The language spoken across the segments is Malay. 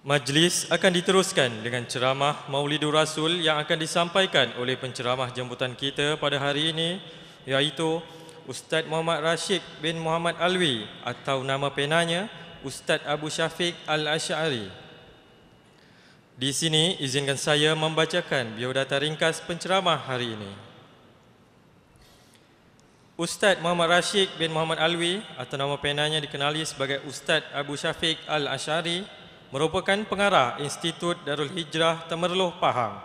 Majlis akan diteruskan dengan ceramah Maulidur Rasul yang akan disampaikan oleh penceramah jemputan kita pada hari ini, iaitu Ustaz Muhammad Rashid bin Muhammad Alwi atau nama penanya Ustaz Abu Syafiq Al-Asy'ari. Di sini izinkan saya membacakan biodata ringkas penceramah hari ini. Ustaz Muhammad Rashid bin Muhammad Alwi atau nama penanya dikenali sebagai Ustaz Abu Syafiq Al-Asy'ari merupakan pengarah Institut Darul Hijrah Temerloh Pahang.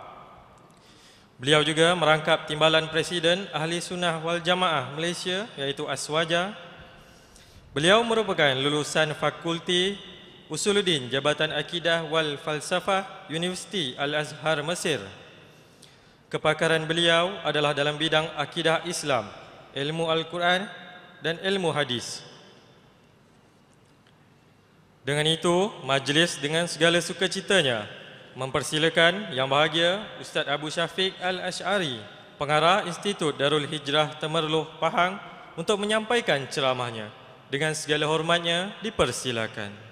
Beliau juga merangkap Timbalan Presiden Ahli Sunnah wal Jamaah Malaysia iaitu Aswaja. Beliau merupakan lulusan Fakulti Usuluddin Jabatan Akidah wal Falsafah Universiti Al-Azhar Mesir. Kepakaran beliau adalah dalam bidang akidah Islam, ilmu Al-Quran dan ilmu hadis. Dengan itu, majlis dengan segala sukacitanya mempersilakan Yang Bahagia Ustaz Abu Syafiq Al-Asy'ari, pengarah Institut Darul Hijrah Temerloh Pahang, untuk menyampaikan ceramahnya. Dengan segala hormatnya, dipersilakan.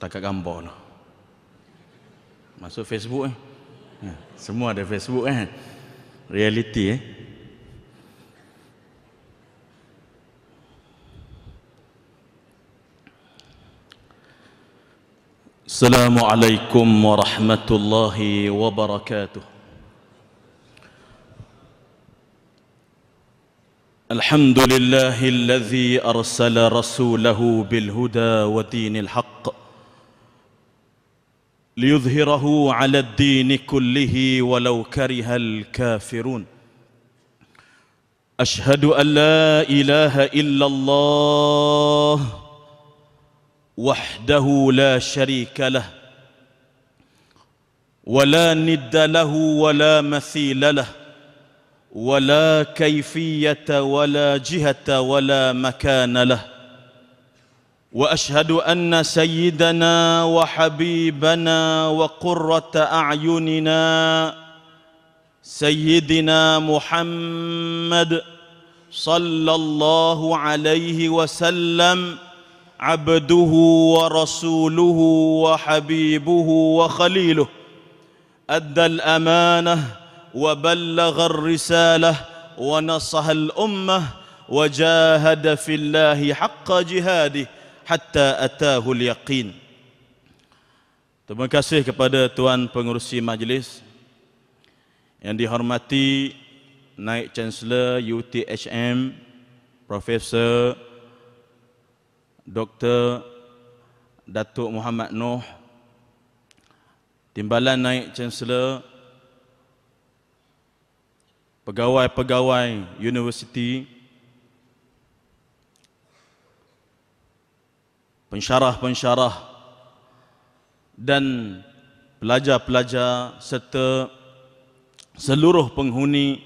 Tak kat gambar lah. Masuk Facebook semua ada Facebook reality Assalamualaikum warahmatullahi wabarakatuh. الحمد لله الذي أرسل رسوله بالهدى ودين الحق ليظهره على الدين كله ولو كره الكافرون. أشهد أن لا إله إلا الله وحده لا شريك له ولا ند له ولا مثيل له ولا كيفية ولا جهة ولا مكان له. وأشهد أن سيدنا وحبيبنا وقرة أعيننا سيدنا محمد صلى الله عليه وسلم عبده ورسوله وحبيبه وخليله أدى الأمانة وبلغ الرسالة ونصح الأمة وجاهد في الله حق جهاده حتى أتاه اليقين. Terima kasih kepada Tuan Pengerusi Majlis yang dihormati Naib Chancellor UTHM Profesor Dr. Datuk Muhammad Noh, Timbalan Naib Chancellor, pegawai-pegawai universiti, pensyarah-pensyarah dan pelajar-pelajar serta seluruh penghuni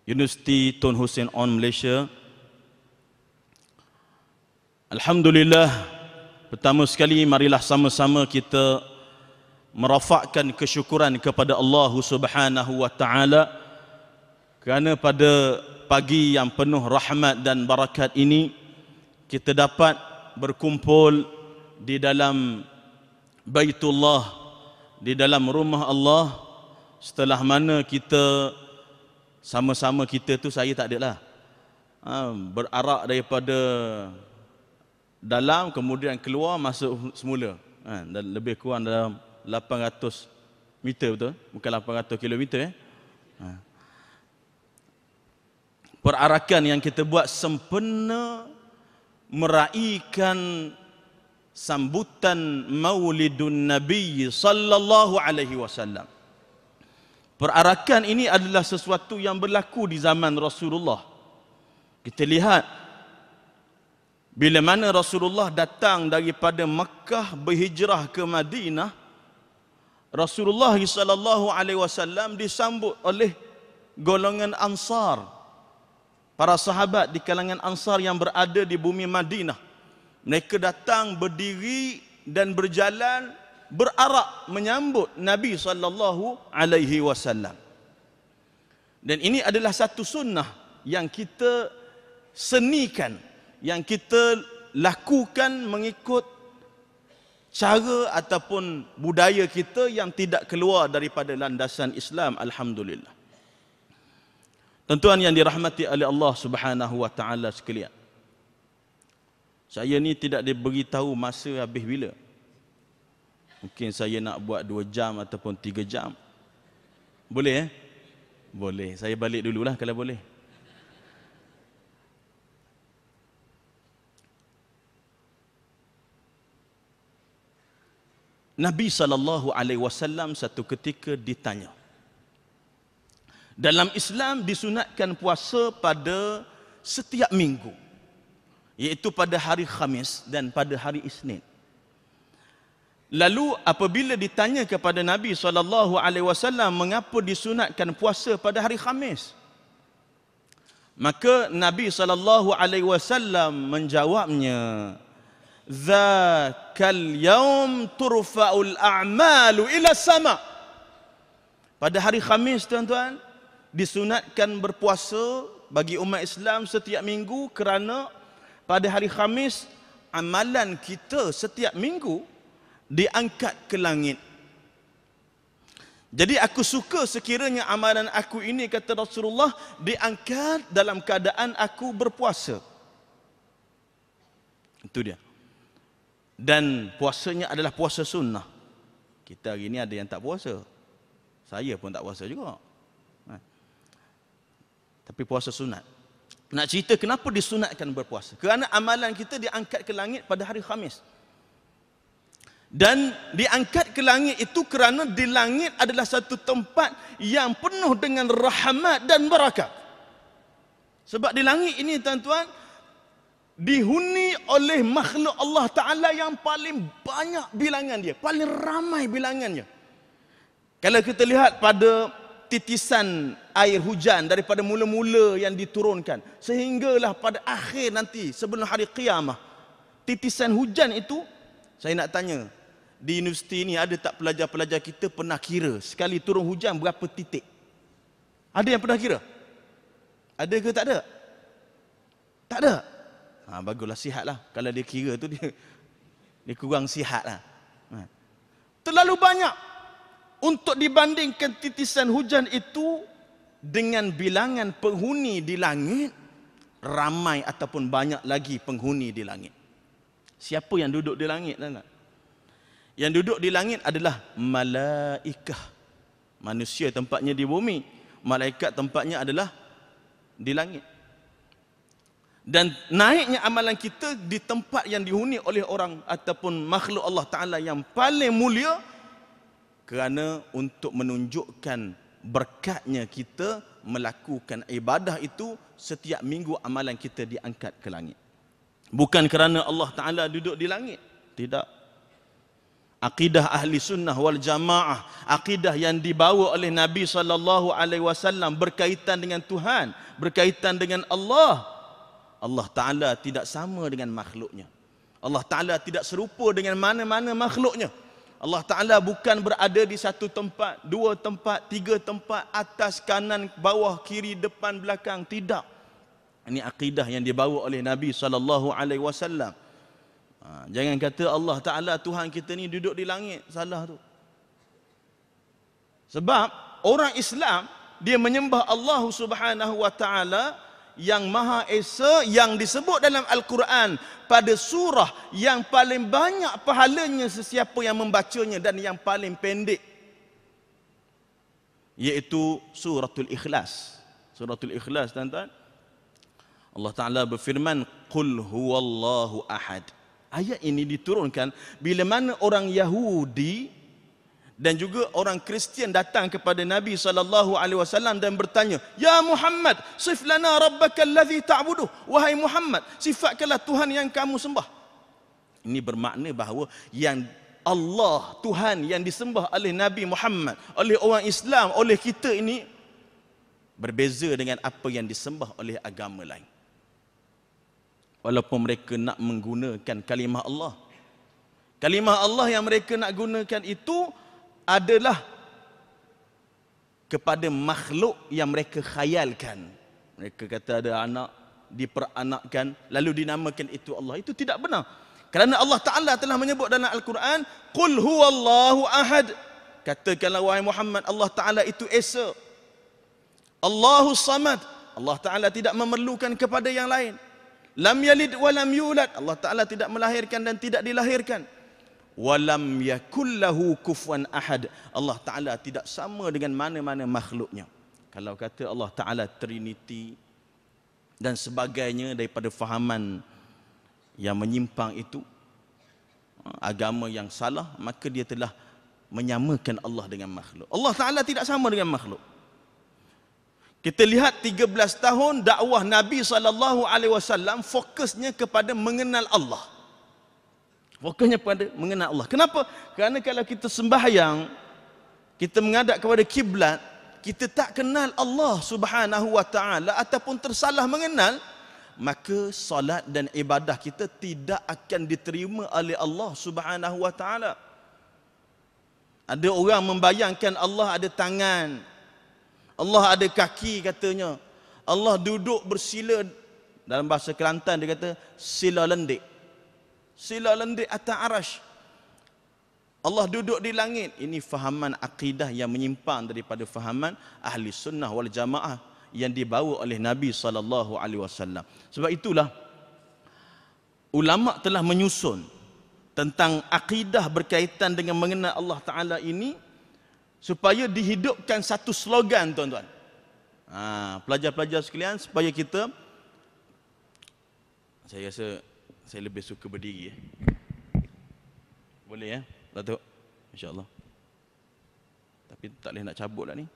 Universiti Tun Hussein On Malaysia. Alhamdulillah, pertama sekali marilah sama-sama kita merafakkan kesyukuran kepada Allah Subhanahu wa taala kerana pada pagi yang penuh rahmat dan barakat ini kita dapat berkumpul di dalam Baitullah, di dalam rumah Allah, setelah mana kita sama-sama kita tu, saya tak adalah berarak daripada dalam kemudian keluar masuk semula dan lebih kurang dalam 800 meter, betul? Bukan 800 kilometer Perarakan yang kita buat sempena meraihkan sambutan Maulidun Nabi sallallahu alaihi wasallam. Perarakan ini adalah sesuatu yang berlaku di zaman Rasulullah. Kita lihat bila mana Rasulullah datang daripada Mekah berhijrah ke Madinah, Rasulullah SAW disambut oleh golongan Ansar, para sahabat di kalangan Ansar yang berada di bumi Madinah. Mereka datang berdiri dan berjalan berarak menyambut Nabi SAW. Dan ini adalah satu sunnah yang kita senikan, yang kita lakukan mengikut cara ataupun budaya kita yang tidak keluar daripada landasan Islam. Alhamdulillah. Tuan-tuan yang dirahmati oleh Allah Subhanahu wa taala sekalian, saya ni tidak diberitahu masa habis bila. Mungkin saya nak buat 2 jam ataupun 3 jam. Boleh Boleh. Saya balik dululah kalau boleh. Nabi SAW satu ketika ditanya, dalam Islam disunatkan puasa pada setiap minggu, iaitu pada hari Khamis dan pada hari Isnin. Lalu apabila ditanya kepada Nabi SAW mengapa disunatkan puasa pada hari Khamis, maka Nabi SAW menjawabnya, "Dzakal yaum turfa'ul a'malu ila sama." Pada hari Khamis, tuan-tuan, disunatkan berpuasa bagi umat Islam setiap minggu kerana pada hari Khamis amalan kita setiap minggu diangkat ke langit. Jadi aku suka sekiranya amalan aku ini, kata Rasulullah, diangkat dalam keadaan aku berpuasa. Itu dia. Dan puasanya adalah puasa sunnah. Kita hari ini ada yang tak puasa. Saya pun tak puasa juga. Tapi puasa sunat. Nak cerita kenapa disunatkan berpuasa? Kerana amalan kita diangkat ke langit pada hari Khamis. Dan diangkat ke langit itu kerana di langit adalah satu tempat yang penuh dengan rahmat dan barakat. Sebab di langit ini, tuan-tuan, dihuni oleh makhluk Allah Ta'ala yang paling banyak bilangan dia, paling ramai bilangannya. Kalau kita lihat pada titisan air hujan daripada mula-mula yang diturunkan sehinggalah pada akhir nanti sebelum hari qiyamah, titisan hujan itu, saya nak tanya, di universiti ini ada tak pelajar-pelajar kita pernah kira sekali turun hujan berapa titik? Ada yang pernah kira? Ada ke tak ada? Tak ada. Baguslah, sihatlah. Kalau dia kira tu dia kurang sihatlah. Terlalu banyak untuk dibandingkan titisan hujan itu dengan bilangan penghuni di langit. Ramai ataupun banyak lagi penghuni di langit. Siapa yang duduk di langit? Yang duduk di langit adalah malaikah. Manusia tempatnya di bumi, malaikat tempatnya adalah di langit. Dan naiknya amalan kita di tempat yang dihuni oleh orang ataupun makhluk Allah Ta'ala yang paling mulia, kerana untuk menunjukkan berkatnya kita melakukan ibadah itu setiap minggu amalan kita diangkat ke langit. Bukan kerana Allah Ta'ala duduk di langit. Tidak. Akidah ahli sunnah wal jamaah, akidah yang dibawa oleh Nabi SAW berkaitan dengan Tuhan, berkaitan dengan Allah. Allah Ta'ala tidak sama dengan makhluknya. Allah Ta'ala tidak serupa dengan mana-mana makhluknya. Allah Ta'ala bukan berada di satu tempat, 2 tempat, 3 tempat, atas, kanan, bawah, kiri, depan, belakang. Tidak. Ini akidah yang dibawa oleh Nabi SAW. Jangan kata Allah Ta'ala Tuhan kita ni duduk di langit. Salah tu. Sebab orang Islam, dia menyembah Allah Subhanahu wa Ta'ala yang Maha Esa, yang disebut dalam Al-Quran pada surah yang paling banyak pahalanya sesiapa yang membacanya dan yang paling pendek, iaitu suratul Ikhlas. Suratul Ikhlas, tuan-tuan, Allah Ta'ala berfirman, Qul huwallahu ahad. Ayat ini diturunkan bila mana orang Yahudi Dan juga orang Kristian datang kepada Nabi SAW dan bertanya, "Ya Muhammad, sif lana rabbaka allazi ta'buduh." Wahai Muhammad, sifatkanlah Tuhan yang kamu sembah. Ini bermakna bahawa yang Allah, Tuhan yang disembah oleh Nabi Muhammad, oleh orang Islam, oleh kita ini berbeza dengan apa yang disembah oleh agama lain. Walaupun mereka nak menggunakan kalimah Allah. Kalimah Allah yang mereka nak gunakan itu adalah kepada makhluk yang mereka khayalkan. Mereka kata ada anak, diperanakkan, lalu dinamakan itu Allah. Itu tidak benar. Kerana Allah Ta'ala telah menyebut dalam Al-Quran, "Qul huwallahu ahad." Katakanlah wahai Muhammad, Allah Ta'ala itu esa. Allahu samad. Allah Ta'ala tidak memerlukan kepada yang lain. Lam yalid wa lam yulad. Allah Ta'ala tidak melahirkan dan tidak dilahirkan. Walam yakullahu kufuwan ahad. Allah Ta'ala tidak sama dengan mana-mana makhluknya. Kalau kata Allah Ta'ala Trinity dan sebagainya daripada fahaman yang menyimpang itu, agama yang salah, maka dia telah menyamakan Allah dengan makhluk. Allah Ta'ala tidak sama dengan makhluk. Kita lihat 13 tahun dakwah Nabi SAW fokusnya kepada mengenal Allah. Fokusnya pada mengenal Allah. Kenapa? Kerana kalau kita sembahyang, kita menghadap kepada kiblat, kita tak kenal Allah Subhanahu wa taala ataupun tersalah mengenal, maka solat dan ibadah kita tidak akan diterima oleh Allah Subhanahu wa taala. Ada orang membayangkan Allah ada tangan, Allah ada kaki katanya. Allah duduk bersila, dalam bahasa Kelantan dia kata sila lendik. Sila lendik atas arash. Allah duduk di langit. Ini fahaman akidah yang menyimpang daripada fahaman ahli sunnah wal jamaah yang dibawa oleh Nabi SAW. Sebab itulah ulama telah menyusun tentang akidah berkaitan dengan mengenal Allah Ta'ala ini supaya dihidupkan satu slogan, tuan-tuan. Pelajar-pelajar sekalian, supaya kita, saya rasa saya lebih suka berdiri. Boleh ya, Datuk? InsyaAllah. Tapi tak boleh nak cabut lah ni.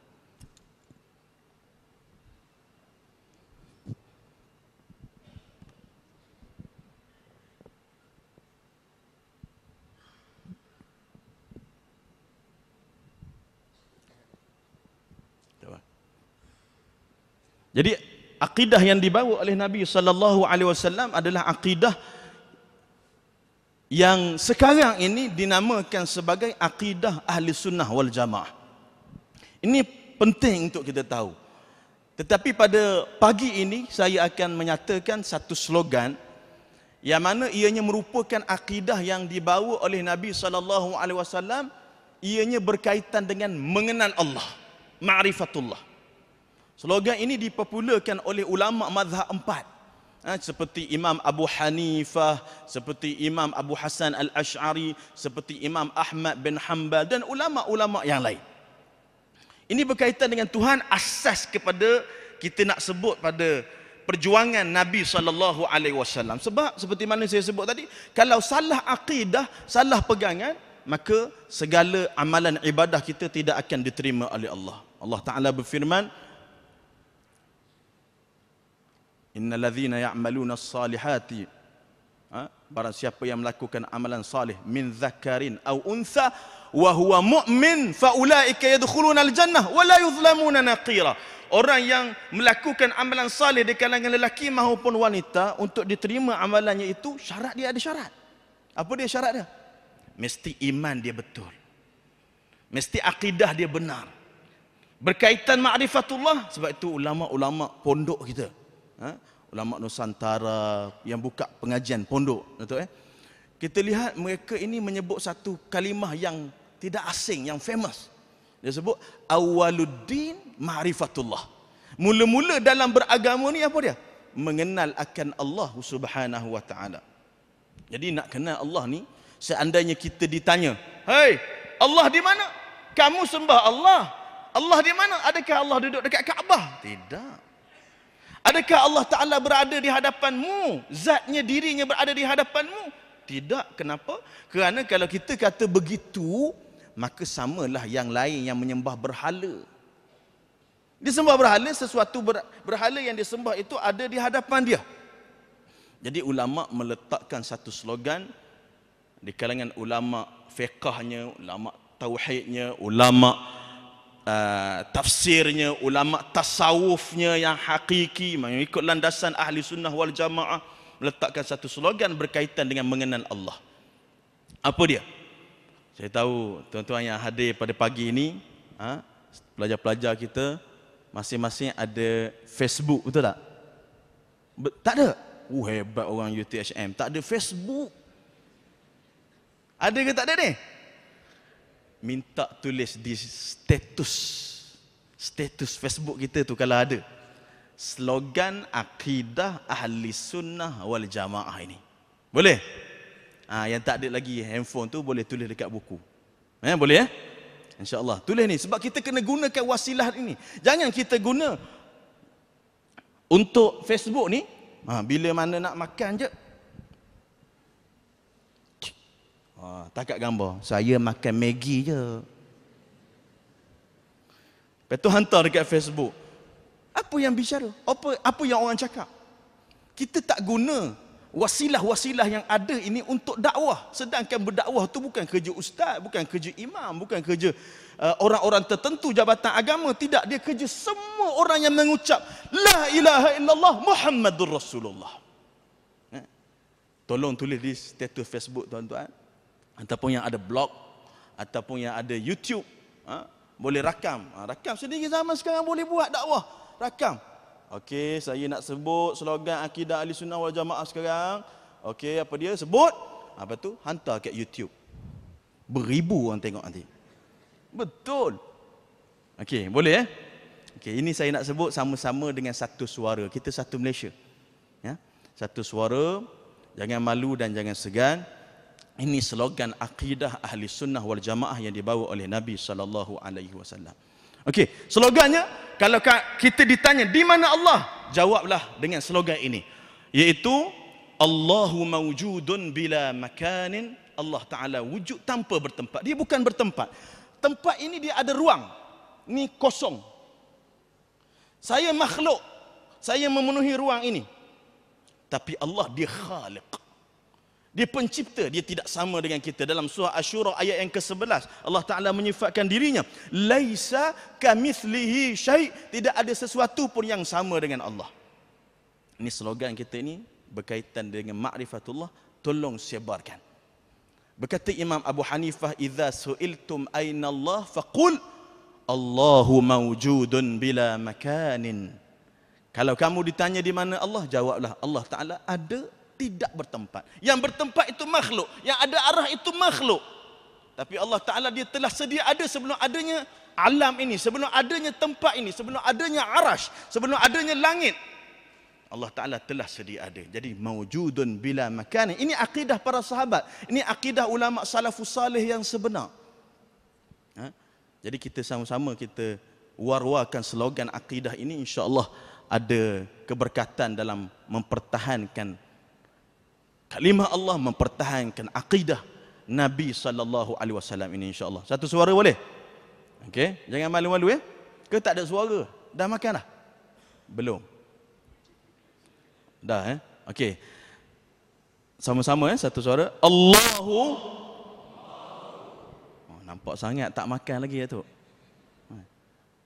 Jadi akidah yang dibawa oleh Nabi SAW adalah akidah yang sekarang ini dinamakan sebagai akidah ahli sunnah wal jamaah. Ini penting untuk kita tahu. Tetapi pada pagi ini saya akan menyatakan satu slogan yang mana ianya merupakan akidah yang dibawa oleh Nabi SAW. Ianya berkaitan dengan mengenal Allah, ma'rifatullah. Slogan ini dipopularkan oleh ulama mazhab 4. Seperti Imam Abu Hanifah, seperti Imam Abu Hasan Al-Ash'ari, seperti Imam Ahmad bin Hanbal dan ulama-ulama yang lain. Ini berkaitan dengan Tuhan, asas kepada kita nak sebut pada perjuangan Nabi SAW. Sebab seperti mana saya sebut tadi, kalau salah akidah, salah pegangan, maka segala amalan ibadah kita tidak akan diterima oleh Allah. Allah Ta'ala berfirman, Innal ladzina ya'maluna as-salihati, barang siapa yang melakukan amalan salih, min dzakarin aw untha wa huwa mu'min fa ulaika yadkhuluna al-jannah wa la yuzlamuna naqira. Orang yang melakukan amalan salih di kalangan lelaki maupun wanita, untuk diterima amalannya itu syarat dia ada syarat. Apa dia syarat dia? Mesti iman dia betul. Mesti akidah dia benar. Berkaitan ma'rifatullah, sebab itu ulama-ulama pondok kita, ulama Nusantara yang buka pengajian pondok, kita lihat mereka ini menyebut satu kalimah yang tidak asing, yang famous. Dia sebut awaluddin ma'rifatullah. Mula-mula dalam beragama ni apa dia? Mengenal akan Allah Subhanahu wa taala. Jadi nak kenal Allah ni, seandainya kita ditanya, "Hei, Allah di mana?" Kamu sembah Allah. Allah di mana? Adakah Allah duduk dekat Kaabah? Tidak. Adakah Allah Ta'ala berada di hadapanmu? Zatnya, dirinya berada di hadapanmu? Tidak. Kenapa? Kerana kalau kita kata begitu, maka samalah yang lain yang menyembah berhala. Disembah berhala, sesuatu berhala yang disembah itu ada di hadapan dia. Jadi ulama meletakkan satu slogan di kalangan ulama fiqahnya, ulama tauhidnya, ulama tafsirnya, ulama tasawufnya yang hakiki mengikut landasan ahli sunnah wal jamaah, meletakkan satu slogan berkaitan dengan mengenal Allah. Apa dia? Saya tahu tuan-tuan yang hadir pada pagi ini, pelajar-pelajar kita masing-masing ada Facebook, betul tak? Tak ada? Hebat orang UTHM, tak ada Facebook. Ada ke tak ada ni? Minta tulis di status Facebook kita tu kalau ada. Slogan akidah ahli sunnah wal jamaah ini. Boleh? Yang tak ada lagi handphone tu boleh tulis dekat buku. Boleh InsyaAllah. Tulis ni. Sebab kita kena gunakan wasilah ini. Jangan kita guna untuk Facebook ni. Bila mana nak makan je. Takat gambar. Saya makan Maggi je. Lepas tu hantar dekat Facebook. Apa yang bicara? Apa yang orang cakap? Kita tak guna wasilah-wasilah yang ada ini untuk dakwah. Sedangkan berdakwah tu bukan kerja ustaz, bukan kerja imam, bukan kerja orang-orang tertentu jabatan agama. Tidak, dia kerja semua orang yang mengucap la ilaha illallah Muhammadur Rasulullah. Tolong tulis di status Facebook tuan-tuan, ataupun yang ada blog, ataupun yang ada YouTube, boleh rakam. Rakam sendiri zaman sekarang boleh buat dakwah. Rakam. Okey, saya nak sebut slogan akidah ahli sunnah wal jamaah sekarang. Okey, apa dia? Sebut. Apa tu? Hantar kat YouTube. Beribu orang tengok nanti. Betul. Okey, boleh Okey, ini saya nak sebut sama-sama dengan satu suara. Kita satu Malaysia. Ya. Satu suara, jangan malu dan jangan segan. Ini slogan akidah ahli sunnah wal jamaah yang dibawa oleh Nabi sallallahu alaihi wasallam. Okey, slogannya kalau kita ditanya di mana Allah, jawablah dengan slogan ini, iaitu Allahu mawjudun bila makanin. Allah Taala wujud tanpa bertempat. Dia bukan bertempat. Tempat ini dia ada ruang. Ni kosong. Saya makhluk. Saya memenuhi ruang ini. Tapi Allah dia khaliq. Dia pencipta, dia tidak sama dengan kita. Dalam surah Asy-Syura ayat yang ke-11, Allah Ta'ala menyifatkan dirinya, laisa kamithlihi syai', tidak ada sesuatu pun yang sama dengan Allah. Ini slogan kita ini berkaitan dengan ma'rifatullah, tolong sebarkan. Berkata Imam Abu Hanifah, idza su'iltum aina Allah faqul Allahu mawjudun bila makanin. Kalau kamu ditanya di mana Allah, jawablah Allah Ta'ala ada, tidak bertempat. Yang bertempat itu makhluk, yang ada arah itu makhluk. Tapi Allah Ta'ala dia telah sedia ada sebelum adanya alam ini, sebelum adanya tempat ini, sebelum adanya arash, sebelum adanya langit. Allah Ta'ala telah sedia ada. Jadi mawjudun bila makan. Ini akidah para sahabat. Ini akidah ulama salafus salih yang sebenar. Jadi kita sama-sama kita war-warkan slogan akidah ini, insya-Allah ada keberkatan dalam mempertahankan kalimah Allah, mempertahankan akidah Nabi sallallahu alaihi wasallam ini, insya-Allah. Satu suara boleh? Okey, jangan malu-malu Ke tak ada suara? Dah makan dah? Belum. Dah Okey. Sama-sama satu suara. Allahu. Nampak sangat tak makan lagi tu.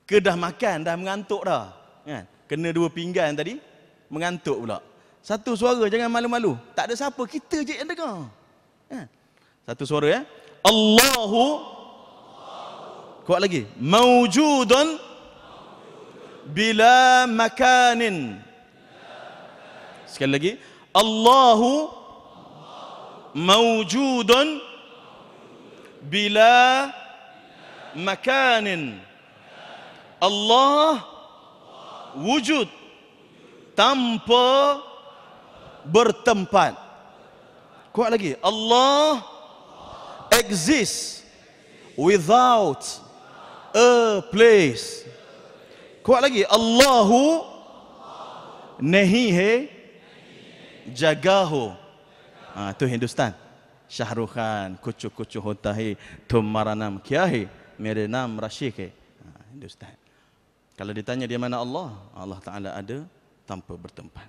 Ke dah makan, dah mengantuk dah. Kan? Kena 2 pinggan tadi, mengantuk pula. Satu suara, jangan malu-malu. Tak ada siapa, kita je yang dengar. Satu suara Allahu. Kuat lagi. Mawjudun bila makanin. Sekali lagi. Allahu mawjudun bila makanin. Allah wujud tanpa bertempat. Kuat lagi. Allah exists without a place. Kuat lagi. Allahu nahi hai jagahu. Tu Hindustan. Syahrukh Khan, kucu-kucu hotahi, tumaranam kiahi, merenam rasyike. Itu Ustaz. Kalau ditanya di mana Allah, Allah Ta'ala ada tanpa bertempat.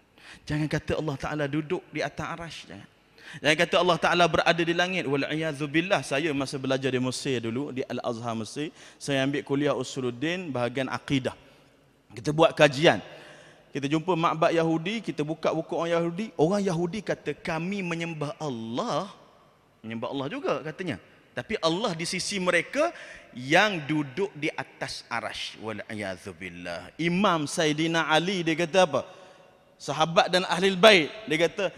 Jangan kata Allah Ta'ala duduk di atas arasy. Jangan kata Allah Ta'ala berada di langit. Wal'iyadzubillah. Saya masa belajar di Mesir dulu, di Al-Azhar Mesir, saya ambil kuliah Usuluddin, bahagian akidah. Kita buat kajian. Kita jumpa makbad Yahudi, kita buka buku orang Yahudi. Orang Yahudi kata, kami menyembah Allah. Menyembah Allah juga katanya. Tapi Allah di sisi mereka yang duduk di atas arasy. Wal'iyadzubillah. Imam Sayyidina Ali, dia kata apa? Sahabat dan ahli bait, dia kata,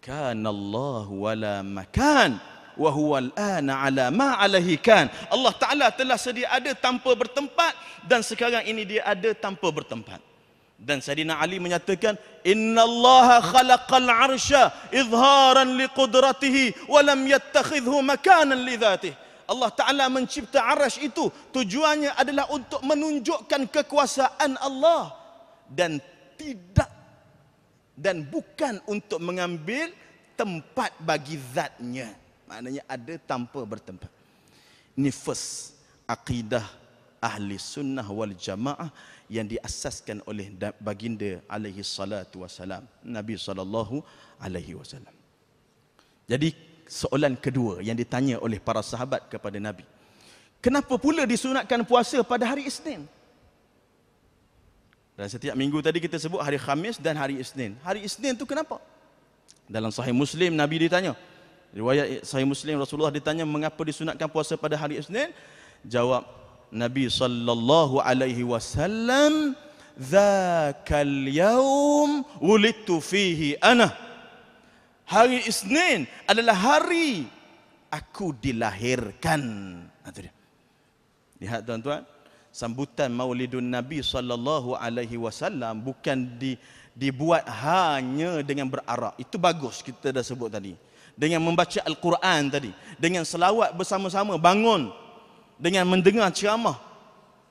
kana Allah wala makan wa huwa al-ana ala ma alaihi kan. Allah Taala telah sedia ada tanpa bertempat, dan sekarang ini dia ada tanpa bertempat. Dan Sayyidina Ali menyatakan, innallaha khalaqal arsya izharan liqudratihi wa lam yattakhidhu makanan li dhatihi. Allah Taala mencipta arasy itu tujuannya adalah untuk menunjukkan kekuasaan Allah, dan bukan untuk mengambil tempat bagi zatnya. Maknanya ada tanpa bertempat. Ini first akidah ahli sunnah wal jamaah yang diasaskan oleh baginda alaihi salatu wasalam, Nabi sallallahu alaihi wasallam. Jadi soalan kedua yang ditanya oleh para sahabat kepada Nabi, kenapa pula disunatkan puasa pada hari Isnin? Dan setiap minggu tadi kita sebut hari Khamis dan hari Isnin. Hari Isnin tu kenapa? Dalam Sahih Muslim Nabi ditanya. Riwayat Sahih Muslim, Rasulullah ditanya mengapa disunatkan puasa pada hari Isnin? Jawab Nabi sallallahu alaihi wasallam, "Dzakal yaum wulidtu fihi ana." Hari Isnin adalah hari aku dilahirkan. Itu dia. Lihat tuan-tuan, sambutan Maulidun Nabi sallallahu alaihi wasallam bukan dibuat hanya dengan berarak. Itu bagus, kita dah sebut tadi. Dengan membaca Al-Quran tadi, dengan selawat bersama-sama bangun, dengan mendengar ceramah,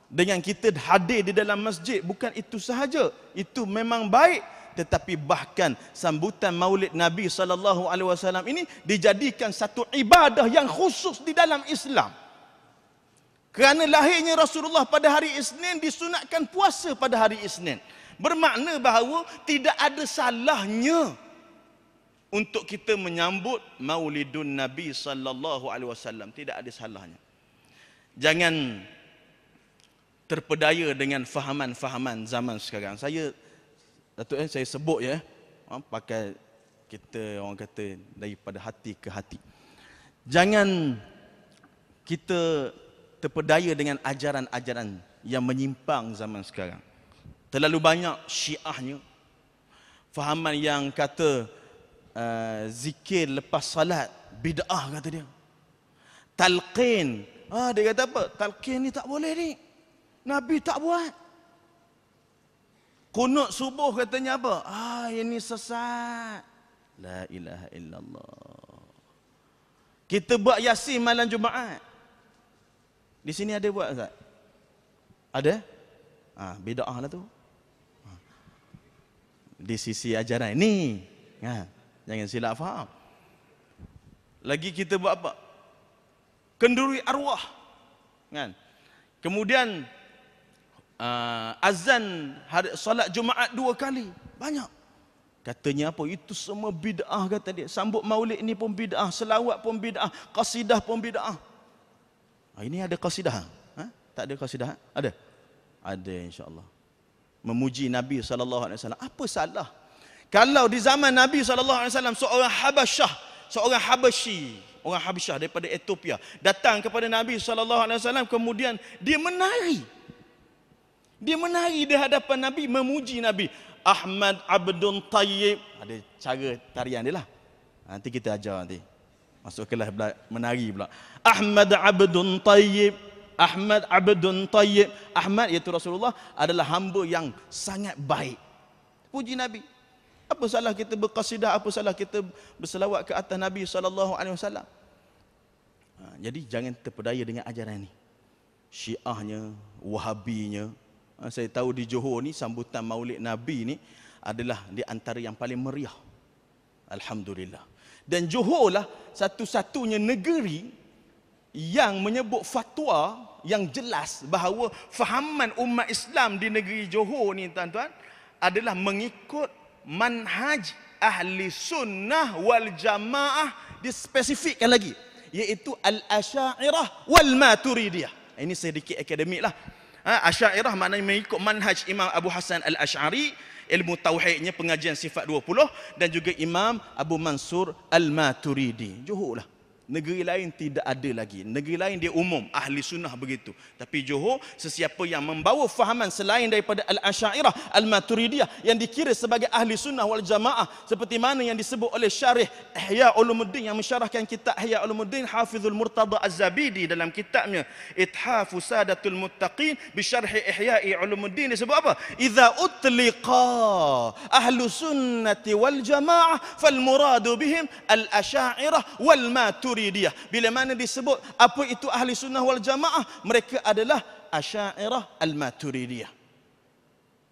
dengan kita hadir di dalam masjid, bukan itu sahaja. Itu memang baik, tetapi bahkan sambutan Maulid Nabi sallallahu alaihi wasallam ini dijadikan satu ibadah yang khusus di dalam Islam. Kerana lahirnya Rasulullah pada hari Isnin, disunatkan puasa pada hari Isnin. Bermakna bahawa tidak ada salahnya untuk kita menyambut Maulidun Nabi sallallahu alaihi wasallam. Tidak ada salahnya. Jangan terpedaya dengan fahaman-fahaman zaman sekarang. Saya sebut ya, pakai kita orang kata daripada hati ke hati. Jangan kita terpedaya dengan ajaran-ajaran yang menyimpang zaman sekarang. Terlalu banyak syiahnya. Fahaman yang kata zikir lepas salat bid'ah, kata dia. Talqin, dia kata apa? Talqin ni tak boleh ni. Nabi tak buat. Qunut subuh katanya apa? Ini sesat. La ilaha illallah. Kita buat Yasin malam Jumaat. Di sini ada buat tak? Ada? Bid'ah lah tu. Di sisi ajaran ni, jangan silap faham. Lagi kita buat apa? Kenduri arwah, kan? Kemudian azan solat Jumaat 2 kali, banyak. Katanya apa? Itu semua bid'ah, kata dia. Sambut Maulid ni pun bid'ah, selawat pun bid'ah, qasidah pun bid'ah. Ini ada qasidah? Tak ada qasidah? Ada? Ada, insya-Allah. Memuji Nabi SAW. Apa salah? Kalau di zaman Nabi SAW, seorang Habasyi, orang Habasyah daripada Ethiopia, datang kepada Nabi SAW, kemudian dia menari. Dia menari di hadapan Nabi, memuji Nabi. Ahmad Abdun Tayyib. Ada cara tarian dia lah. Nanti kita ajar nanti. Masuk kelas menari pula. Ahmad Abdun Tayyib. Ahmad Abdun Tayyib. Ahmad iaitu Rasulullah adalah hamba yang sangat baik. Puji Nabi. Apa salah kita berqasidah, apa salah kita berselawat ke atas Nabi SAW? Jadi jangan terpedaya dengan ajaran ni. Syiahnya, Wahabinya. Saya tahu di Johor ni sambutan Maulid Nabi ni adalah di antara yang paling meriah. Alhamdulillah. Dan Johor lah satu-satunya negeri yang menyebut fatwa yang jelas bahawa fahaman umat Islam di negeri Johor ni tuan-tuan adalah mengikut manhaj ahli sunnah wal jamaah, dispesifikkan lagi, iaitu al-Asy'ariyah wal Maturidiyah. Ini sedikit akademik lah. Asy'ariyah maknanya mengikut manhaj Imam Abu Hasan Al-Asy'ari, ilmu tauhidnya pengajian sifat 20, dan juga Imam Abu Mansur Al-Maturidi. Johor lah. Negeri lain tidak ada lagi. Negeri lain dia umum, ahli sunnah begitu. Tapi Johor, sesiapa yang membawa fahaman selain daripada Al-Asy'ariyah, Al-Maturidiyah, yang dikira sebagai ahli sunnah wal jamaah, seperti mana yang disebut oleh syarih Ihya Ulumuddin, yang mensyarahkan kitab Ihya Ulumuddin, Hafizul Murtada Az-Zabidi, dalam kitabnya Ithafu Sadatul Muttaqin bi syarhi Ihya'i Ulumuddin, disebut apa? Idza utliqa ahlu sunnati wal jamaah fal muradu bihim al-Asy'ariyah wal Maturidiyah. Bila mana disebut apa itu ahli sunnah wal jamaah, mereka adalah Asy'ariyah al-Maturidiyah.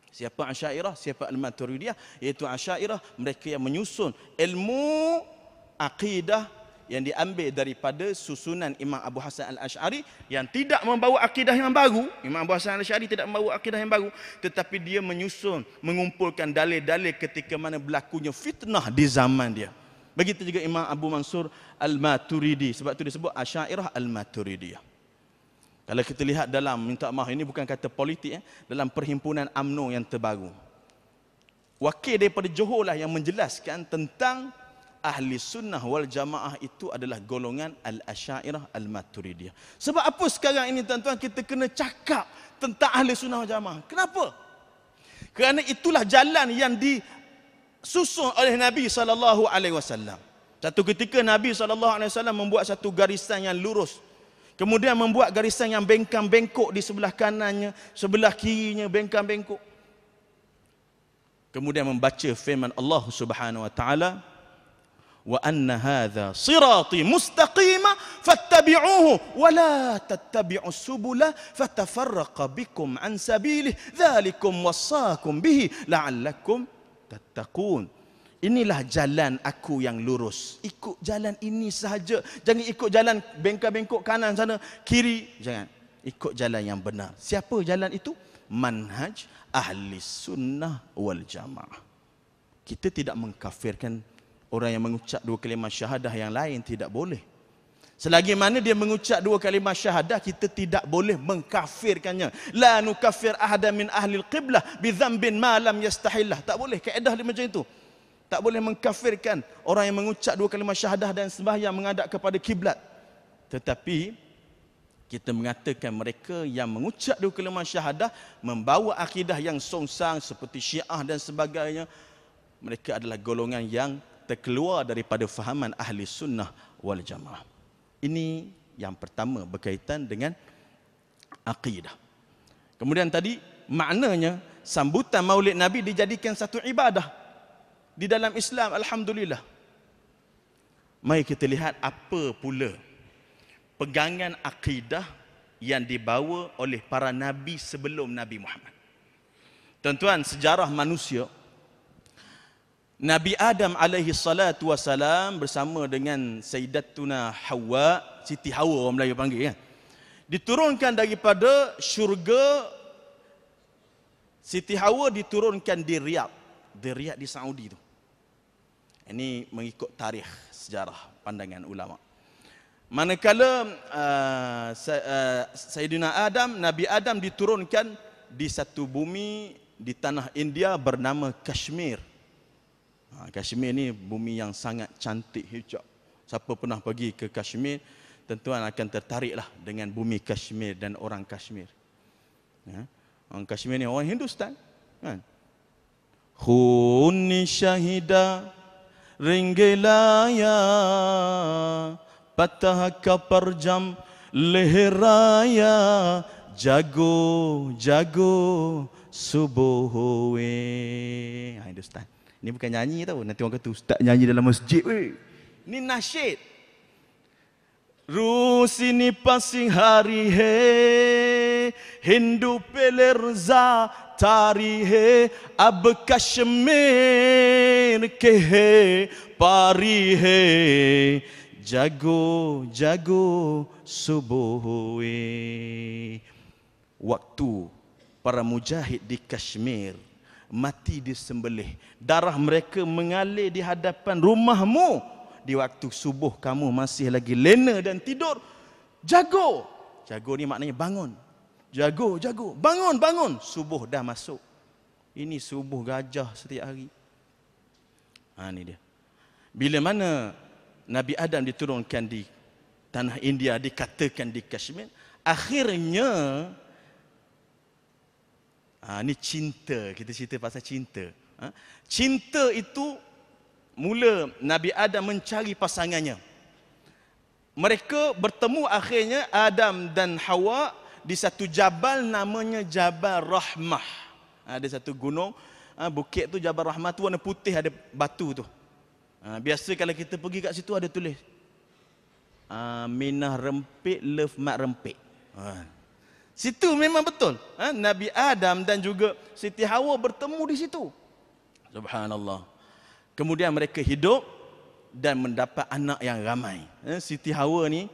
Siapa Asy'ariyah, siapa al-Maturidiyah? Iaitu Asy'ariyah mereka yang menyusun ilmu akidah yang diambil daripada susunan Imam Abu Hasan Al-Asy'ari, yang tidak membawa akidah yang baru. Imam Abu Hasan Al-Asy'ari tidak membawa akidah yang baru, tetapi dia menyusun, mengumpulkan dalil-dalil ketika mana berlakunya fitnah di zaman dia. Begitu juga Imam Abu Mansur Al-Maturidi. Sebab itu disebut Asy'ariyah Al-Maturidiyah. Kalau kita lihat dalam, minta maaf, ini bukan kata politik, dalam perhimpunan UMNO yang terbaru, wakil daripada Johor lah yang menjelaskan tentang ahli sunnah wal jamaah itu adalah golongan Al-Asy'ariyah Al-Maturidiyah. Sebab apa sekarang ini tuan-tuan kita kena cakap tentang ahli sunnah wal jamaah? Kenapa? Kerana itulah jalan yang disusun oleh Nabi SAW. Satu ketika Nabi SAW membuat satu garisan yang lurus, kemudian membuat garisan yang bengkang-bengkok di sebelah kanannya, sebelah kirinya bengkang-bengkok. Kemudian membaca firman Allah Subhanahu wa taala, wa anna hadza sirati mustaqima fattabi'uhu wa la tattabi'us subula fatafarraqa bikum an sabilihi dzalikum wassaakum bihi la'allakum tattaqun. Inilah jalan aku yang lurus. Ikut jalan ini sahaja. Jangan ikut jalan bengkak-bengkok kanan sana, kiri. Jangan. Ikut jalan yang benar. Siapa jalan itu? Manhaj ahli sunnah wal jamaah. Kita tidak mengkafirkan orang yang mengucap dua kalimah syahadah yang lain, tidak boleh. Selagi mana dia mengucap dua kalimah syahadah, kita tidak boleh mengkafirkannya. La nukaffir ahada min ahli al-qiblah bi dhanbin ma lam yastahillah. Tak boleh, kaedah dia macam itu. Tak boleh mengkafirkan orang yang mengucap dua kalimah syahadah dan sembahyang menghadap kepada kiblat. Tetapi kita mengatakan mereka yang mengucap dua kalimah syahadah membawa akidah yang songsang seperti Syiah dan sebagainya, mereka adalah golongan yang terkeluar daripada fahaman ahli sunnah wal jamaah. Ini yang pertama berkaitan dengan akidah. Kemudian tadi maknanya sambutan Maulid Nabi dijadikan satu ibadah di dalam Islam, alhamdulillah. Mari kita lihat apa pula pegangan akidah yang dibawa oleh para nabi sebelum Nabi Muhammad. Tuan-tuan, sejarah manusia, Nabi Adam alaihi salatu wasalam bersama dengan Sayyidatuna Hawa, Siti Hawa orang Melayu panggil kan, diturunkan daripada syurga. Siti Hawa diturunkan di Riyadh di Saudi tu. Ini mengikut tarikh sejarah pandangan ulama. Manakala Sayyidina Adam, Nabi Adam diturunkan di satu bumi di tanah India bernama Kashmir. Kashmir ni bumi yang sangat cantik, hijau. Siapa pernah pergi ke Kashmir, tentuan akan tertariklah dengan bumi Kashmir dan orang Kashmir. Orang Kashmir ni orang Hindustan, kan? Khuni syahida ringelaya patah kaparjam leheraya jago jago subuh we. Hindustan. Ini bukan nyanyi tau. Nanti orang kata ustaz nyanyi dalam masjid we. Ini nasyid. Rusini pasing hari he Hindu pelerza tarihe ab Kashmir ke parihe jago jago subuh. Waktu para mujahid di Kashmir mati disembelih, darah mereka mengalir di hadapan rumahmu, di waktu subuh kamu masih lagi lena dan tidur, jago. Jago ni maknanya bangun. Jago, jago, bangun, bangun. Subuh dah masuk. Ini subuh gajah setiap hari. Ni dia. Bila mana Nabi Adam diturunkan di tanah India, dikatakan di Kashmir, akhirnya ni cinta. Kita cerita pasal cinta. Cinta itu mula Nabi Adam mencari pasangannya. Mereka bertemu akhirnya Adam dan Hawa di satu jabal namanya Jabal Rahmah. Ada satu gunung, bukit tu Jabal Rahmah tu warna putih, ada batu tu. Biasa kalau kita pergi kat situ ada tulis Minah rempit, love mak rempit. Situ memang betul. Nabi Adam dan juga Siti Hawa bertemu di situ. Subhanallah. Kemudian mereka hidup dan mendapat anak yang ramai. Siti Hawa ni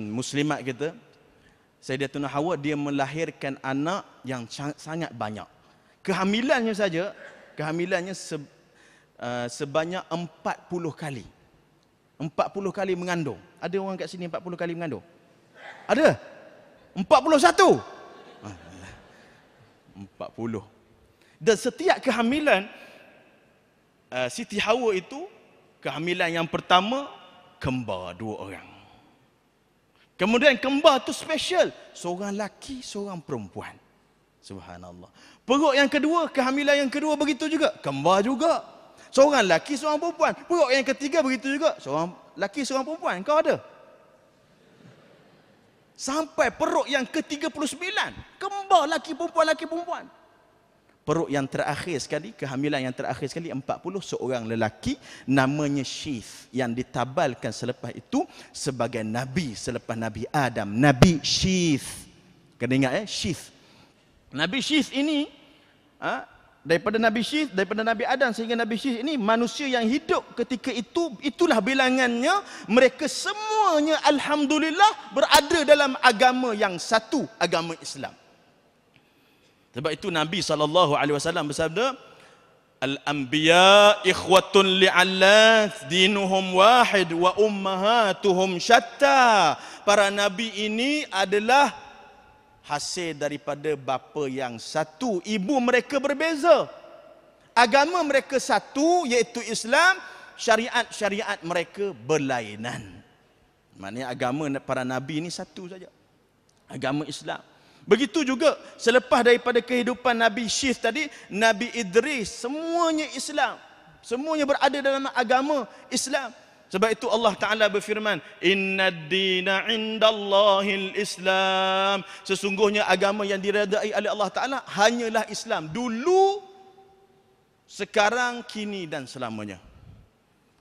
muslimat kita. Sayyidatuna Hawa, dia melahirkan anak yang sangat banyak. Kehamilannya saja, sebanyak 40 kali. 40 kali mengandung. Ada orang kat sini 40 kali mengandung? Ada? 41. 40. Dan setiap kehamilan Siti Hawa itu, kehamilan yang pertama kembar 2 orang. Kemudian kembar tu special, seorang laki, seorang perempuan. Subhanallah. Perut yang kedua, kehamilan yang kedua begitu juga, kembar juga. Seorang laki, seorang perempuan. Perut yang ketiga begitu juga, seorang laki, seorang perempuan. Kau ada? Sampai perut yang ke-39, kembar laki perempuan. Perut yang terakhir sekali, kehamilan yang terakhir sekali 40, seorang lelaki namanya Syith, yang ditabalkan selepas itu sebagai nabi selepas Nabi Adam, Nabi Syith. Kena ingat Syith. Nabi Syith ini daripada Nabi Adam sehingga Nabi Syith ini manusia yang hidup ketika itu, itulah bilangannya. Mereka semuanya alhamdulillah berada dalam agama yang satu, agama Islam. Sebab itu Nabi SAW bersabda, Al-anbiya ikhwatun li'allat dinuhum wahid wa ummahatuhum syatta. Para nabi ini adalah hasil daripada bapa yang satu, ibu mereka berbeza. Agama mereka satu, iaitu Islam, syariat-syariat mereka berlainan. Maknanya agama para nabi ini satu saja, agama Islam. Begitu juga selepas daripada kehidupan Nabi Syith tadi, Nabi Idris, semuanya Islam. Semuanya berada dalam agama Islam. Sebab itu Allah Ta'ala berfirman, Inna ad-dina indallahil Islam. Sesungguhnya agama yang diredai oleh Allah Ta'ala hanyalah Islam. Dulu, sekarang, kini dan selamanya.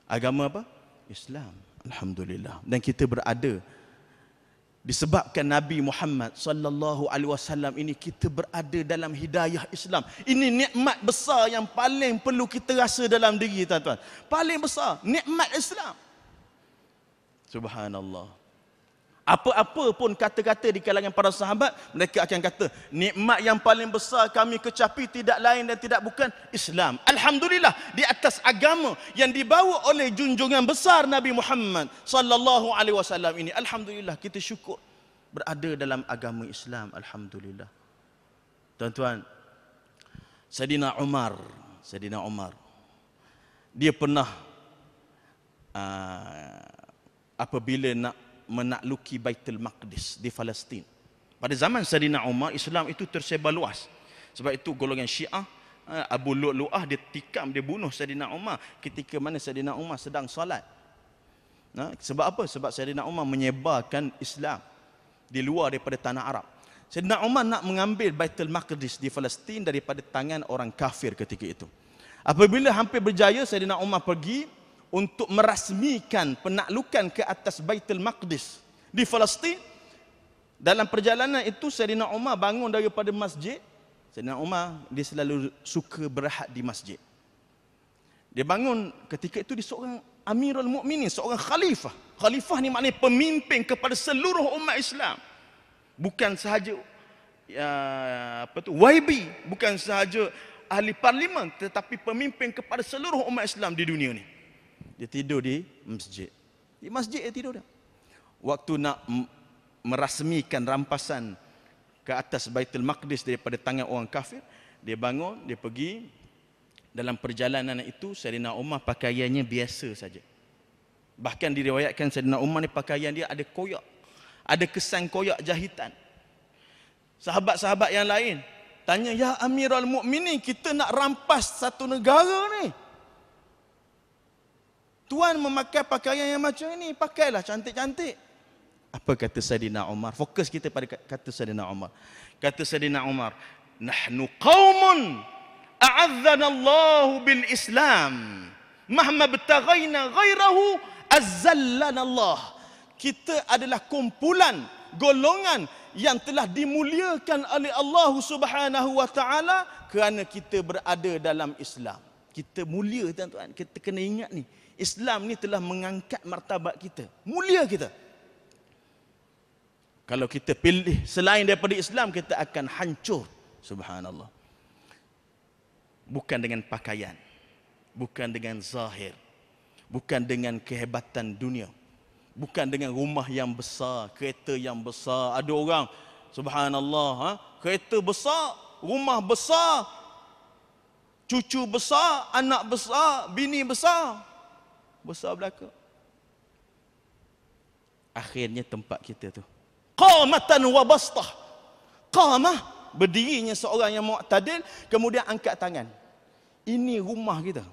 Agama apa? Islam. Alhamdulillah. Dan kita berada, disebabkan Nabi Muhammad sallallahu alaihi wasallam ini, kita berada dalam hidayah Islam. Ini nikmat besar yang paling perlu kita rasa dalam diri, tuan-tuan. Paling besar nikmat Islam. Subhanallah. Apa-apa pun kata-kata di kalangan para sahabat, mereka akan kata, nikmat yang paling besar kami kecapi tidak lain dan tidak bukan Islam. Alhamdulillah, di atas agama yang dibawa oleh junjungan besar Nabi Muhammad sallallahu alaihi wasallam ini, alhamdulillah kita syukur berada dalam agama Islam. Alhamdulillah. Tuan-tuan, Sayyidina Umar, dia pernah apabila nak menakluki Baitul Maqdis di Palestin. Pada zaman Sayyidina Umar, Islam itu tersebar luas. Sebab itu golongan Syiah, Abu Lu'lu'ah, dia tikam, dia bunuh Sayyidina Umar ketika mana Sayyidina Umar sedang salat. Sebab apa? Sebab Sayyidina Umar menyebarkan Islam di luar daripada tanah Arab. Sayyidina Umar nak mengambil Baitul Maqdis di Palestin daripada tangan orang kafir ketika itu. Apabila hampir berjaya, Sayyidina Umar pergi untuk merasmikan penaklukan ke atas Baitul Maqdis di Palestin. Dalam perjalanan itu Sayyidina Umar bangun daripada masjid. Sayyidina Umar dia selalu suka berehat di masjid. Dia bangun ketika itu dia seorang Amirul Mukminin, seorang khalifah. Khalifah ni maknanya pemimpin kepada seluruh umat Islam. Bukan sahaja YB, bukan sahaja ahli parlimen, tetapi pemimpin kepada seluruh umat Islam di dunia ni. Dia tidur di masjid. Di masjid dia tidur dah. Waktu nak merasmikan rampasan ke atas Baitul Maqdis daripada tangan orang kafir, dia bangun, dia pergi. Dalam perjalanan itu Sayyidina Umar pakaiannya biasa saja. Bahkan diriwayatkan Sayyidina Umar ni pakaian dia ada koyak, ada kesan koyak jahitan. Sahabat-sahabat yang lain tanya, "Ya Amirul Mukminin, kita nak rampas satu negara ni. Tuan memakai pakaian yang macam ni, pakailah cantik-cantik." Apa kata Sayyidina Umar? Fokus kita pada kata Sayyidina Umar. Kata Sayyidina Umar, "Nahnu qaumun a'azzana Allah bil Islam. Mahma btaghaina ghairahu azzallana Allah." Kita adalah kumpulan, golongan yang telah dimuliakan oleh Allah Subhanahu wa taala kerana kita berada dalam Islam. Kita mulia, tuan-tuan. Kita kena ingat ni. Islam ni telah mengangkat martabat kita. Mulia kita. Kalau kita pilih selain daripada Islam, kita akan hancur. Subhanallah. Bukan dengan pakaian, bukan dengan zahir, bukan dengan kehebatan dunia, bukan dengan rumah yang besar, kereta yang besar. Ada orang, subhanallah, kereta besar, rumah besar, cucu besar, anak besar, bini besar, besar belaka. Akhirnya tempat kita tu qamatan wa bastah. Qamah, berdirinya seorang yang mu'tadil, kemudian angkat tangan. Ini rumah kita.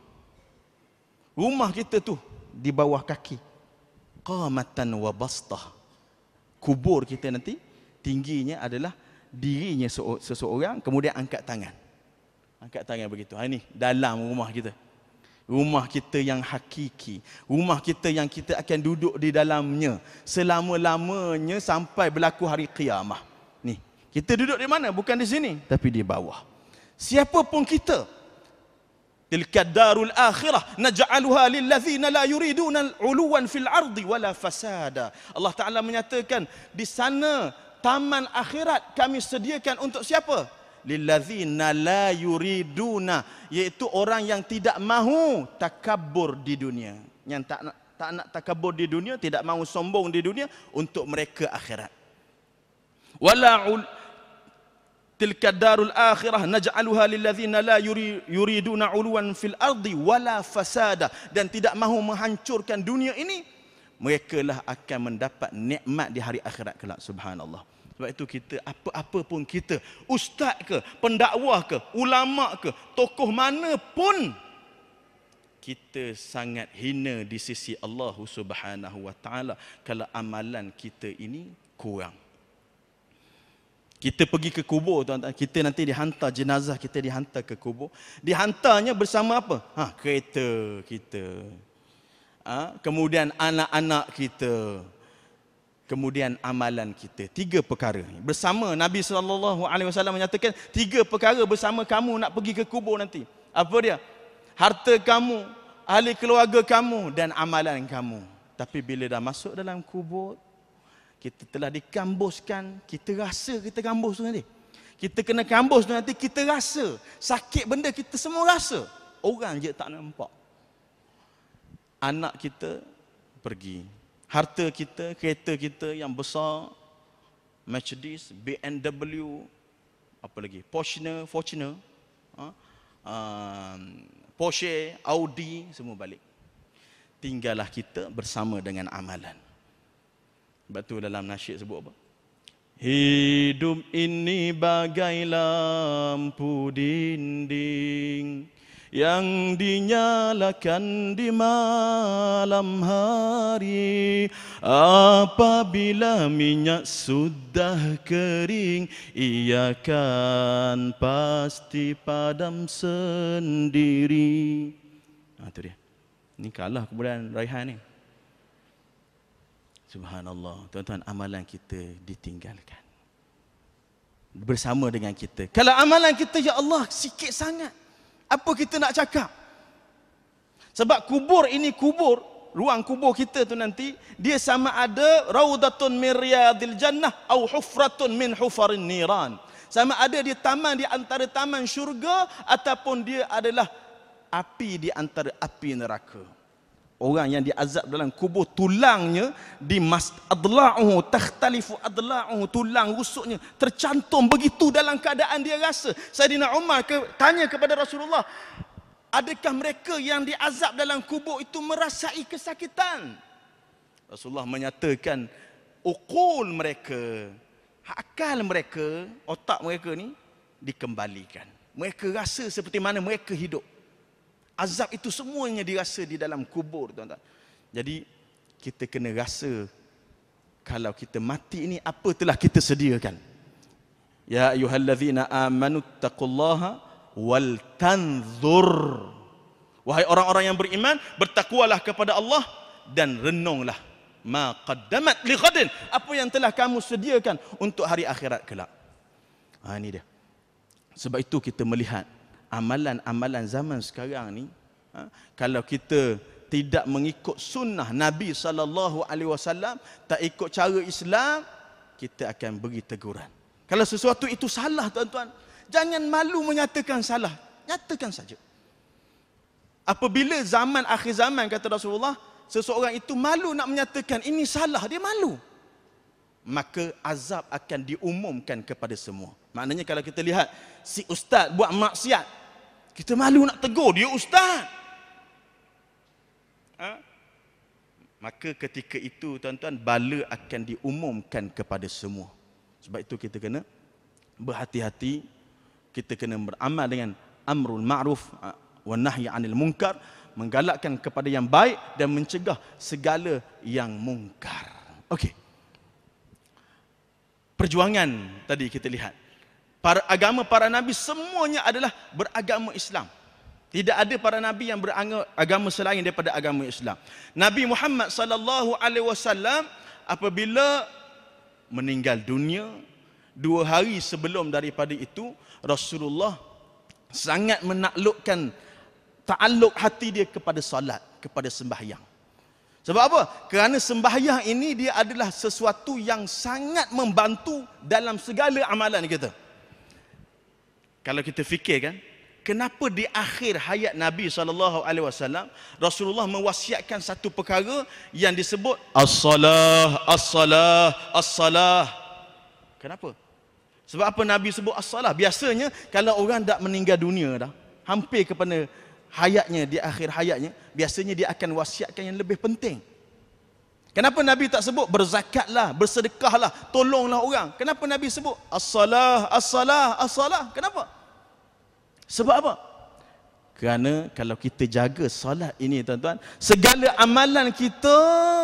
Rumah kita tu di bawah kaki. Qamatan wa bastah. Kubur kita nanti tingginya adalah dirinya seseorang, kemudian angkat tangan. Angkat tangan begitu. Ini dalam rumah kita. Rumah kita yang hakiki. Rumah kita yang kita akan duduk di dalamnya selama-lamanya sampai berlaku hari qiyamah. Ni, kita duduk di mana? Bukan di sini, tapi di bawah. Siapa pun kita. Tilka darul akhirah naj'aluha lil ladzina la yuriduna 'uluwan fil ardi wala fasada. Allah Taala menyatakan di sana taman akhirat kami sediakan untuk siapa? Lil ladzina la yuriduna, iaitu orang yang tidak mahu takabbur di dunia, yang tak nak takabbur di dunia, tidak mahu sombong di dunia, untuk mereka akhirat. Wala tilka darul akhirah naj'aluha lil ladzina la yuriduna 'uluwan fil ardi wala fasada, dan tidak mahu menghancurkan dunia ini, mereka lah akan mendapat nikmat di hari akhirat kelak. Subhanallah. Sebab itu kita, apa-apa pun kita, ustaz ke, pendakwah ke, ulama ke, tokoh mana pun, kita sangat hina di sisi Allah Subhanahu wa taala kalau amalan kita ini kurang. Kita pergi ke kubur, tuan-tuan, kita nanti dihantar jenazah, kita dihantar ke kubur. Dihantarnya bersama apa? Kereta kita. Kemudian anak-anak kita. Kemudian amalan kita. 3 perkara. Bersama Nabi SAW menyatakan 3 perkara bersama kamu nak pergi ke kubur nanti. Apa dia? Harta kamu, ahli keluarga kamu, dan amalan kamu. Tapi bila dah masuk dalam kubur, kita telah dikambuskan, kita rasa kita kambus tu nanti. Kita kena kambus tu nanti, kita rasa. Sakit benda kita semua rasa. Orang je tak nampak. Anak kita pergi. Harta kita, kereta kita yang besar, Mercedes, BMW, apa lagi? Fortuner, Porsche, Audi, semua balik. Tinggallah kita bersama dengan amalan. Sebab tu dalam nasyid sebut apa? Hidup ini bagai lampu dinding yang dinyalakan di malam hari. Apabila minyak sudah kering, ia kan pasti padam sendiri. Itu dia. Ini kalah kemudian Raihan ni. Subhanallah, tuan-tuan, amalan kita ditinggalkan bersama dengan kita. Kalau amalan kita, ya Allah, sikit sangat, apa kita nak cakap? Sebab kubur ini, ruang kubur kita tu nanti, dia sama ada raudatun min riyadil jannah atau hufratun min hufarin niran. Sama ada dia taman di antara taman syurga ataupun dia adalah api di antara api neraka. Orang yang diazab dalam kubur, tulangnya adla'uhu takhtalifu adla'uhu, tulang rusuknya tercantum begitu dalam keadaan dia rasa. Saidina Umar tanya kepada Rasulullah, adakah mereka yang diazab dalam kubur itu merasai kesakitan? Rasulullah menyatakan, uqul mereka, akal mereka, otak mereka ni dikembalikan. Mereka rasa seperti mana mereka hidup. Azab itu semuanya dirasa di dalam kubur, tuan-tuan. Jadi kita kena rasa kalau kita mati ini apa telah kita sediakan. Ya ayyuhallazina amanu taqullaha wal tanzur. Wahai orang-orang yang beriman, bertakwalah kepada Allah dan renunglah ma qaddamat li ghadin, apa yang telah kamu sediakan untuk hari akhirat kelak. Ini dia. Sebab itu kita melihat amalan-amalan zaman sekarang ni, kalau kita tidak mengikut sunnah Nabi SAW, tak ikut cara Islam, kita akan beri teguran. Kalau sesuatu itu salah, tuan-tuan, jangan malu menyatakan salah, nyatakan saja. Apabila zaman akhir zaman, kata Rasulullah, seseorang itu malu nak menyatakan ini salah, dia malu, maka azab akan diumumkan kepada semua. Maknanya kalau kita lihat si ustaz buat maksiat, kita malu nak tegur dia ustaz. Maka ketika itu, tuan-tuan, bala akan diumumkan kepada semua. Sebab itu kita kena berhati-hati, kita kena beramal dengan amrul ma'ruf wa nahyi 'anil munkar, menggalakkan kepada yang baik dan mencegah segala yang mungkar. Okey. Perjuangan tadi kita lihat. Para nabi semuanya adalah beragama Islam. Tidak ada para nabi yang beragama selain daripada agama Islam. Nabi Muhammad sallallahu alaihi wasallam apabila meninggal dunia, 2 hari sebelum daripada itu, Rasulullah sangat menaklukkan ta'alluq hati dia kepada salat, kepada sembahyang. Sebab apa? Kerana sembahyang ini dia adalah sesuatu yang sangat membantu dalam segala amalan kita. Kalau kita fikirkan, kenapa di akhir hayat Nabi SAW, Rasulullah mewasiatkan satu perkara yang disebut as-salah, as-salah, as-salah. Kenapa? Sebab apa Nabi sebut as-salah? Biasanya kalau orang dah meninggal dunia dah, hampir kepada hayatnya, di akhir hayatnya, biasanya dia akan wasiatkan yang lebih penting. Kenapa Nabi tak sebut berzakatlah, bersedekahlah, tolonglah orang? Kenapa Nabi sebut as-salah, as-salah, as-salah? Kenapa? Sebab apa? Kerana kalau kita jaga salat ini, tuan-tuan, segala amalan kita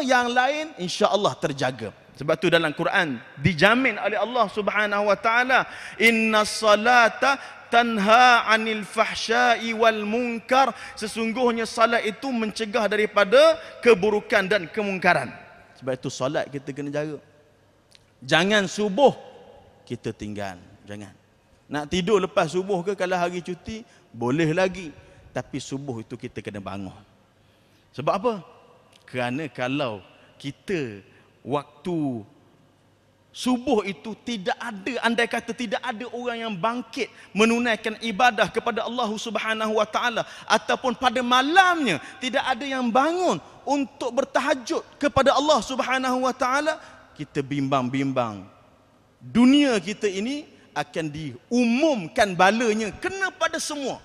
yang lain insya-Allah terjaga. Sebab tu dalam Quran dijamin oleh Allah Subhanahu wa taala, innas salata tanha 'anil fahsya'i wal munkar. Sesungguhnya salat itu mencegah daripada keburukan dan kemungkaran. Sebab itu salat kita kena jaga. Jangan subuh kita tinggal, jangan. Nak tidur lepas subuh ke kalau hari cuti boleh lagi, tapi subuh itu kita kena bangun. Sebab apa? Kerana kalau kita waktu subuh itu tidak ada, andai kata tidak ada orang yang bangkit menunaikan ibadah kepada Allah Subhanahu wa taala, ataupun pada malamnya tidak ada yang bangun untuk bertahajud kepada Allah Subhanahu wa taala, kita bimbang-bimbang dunia kita ini akan diumumkan balanya kena pada semua.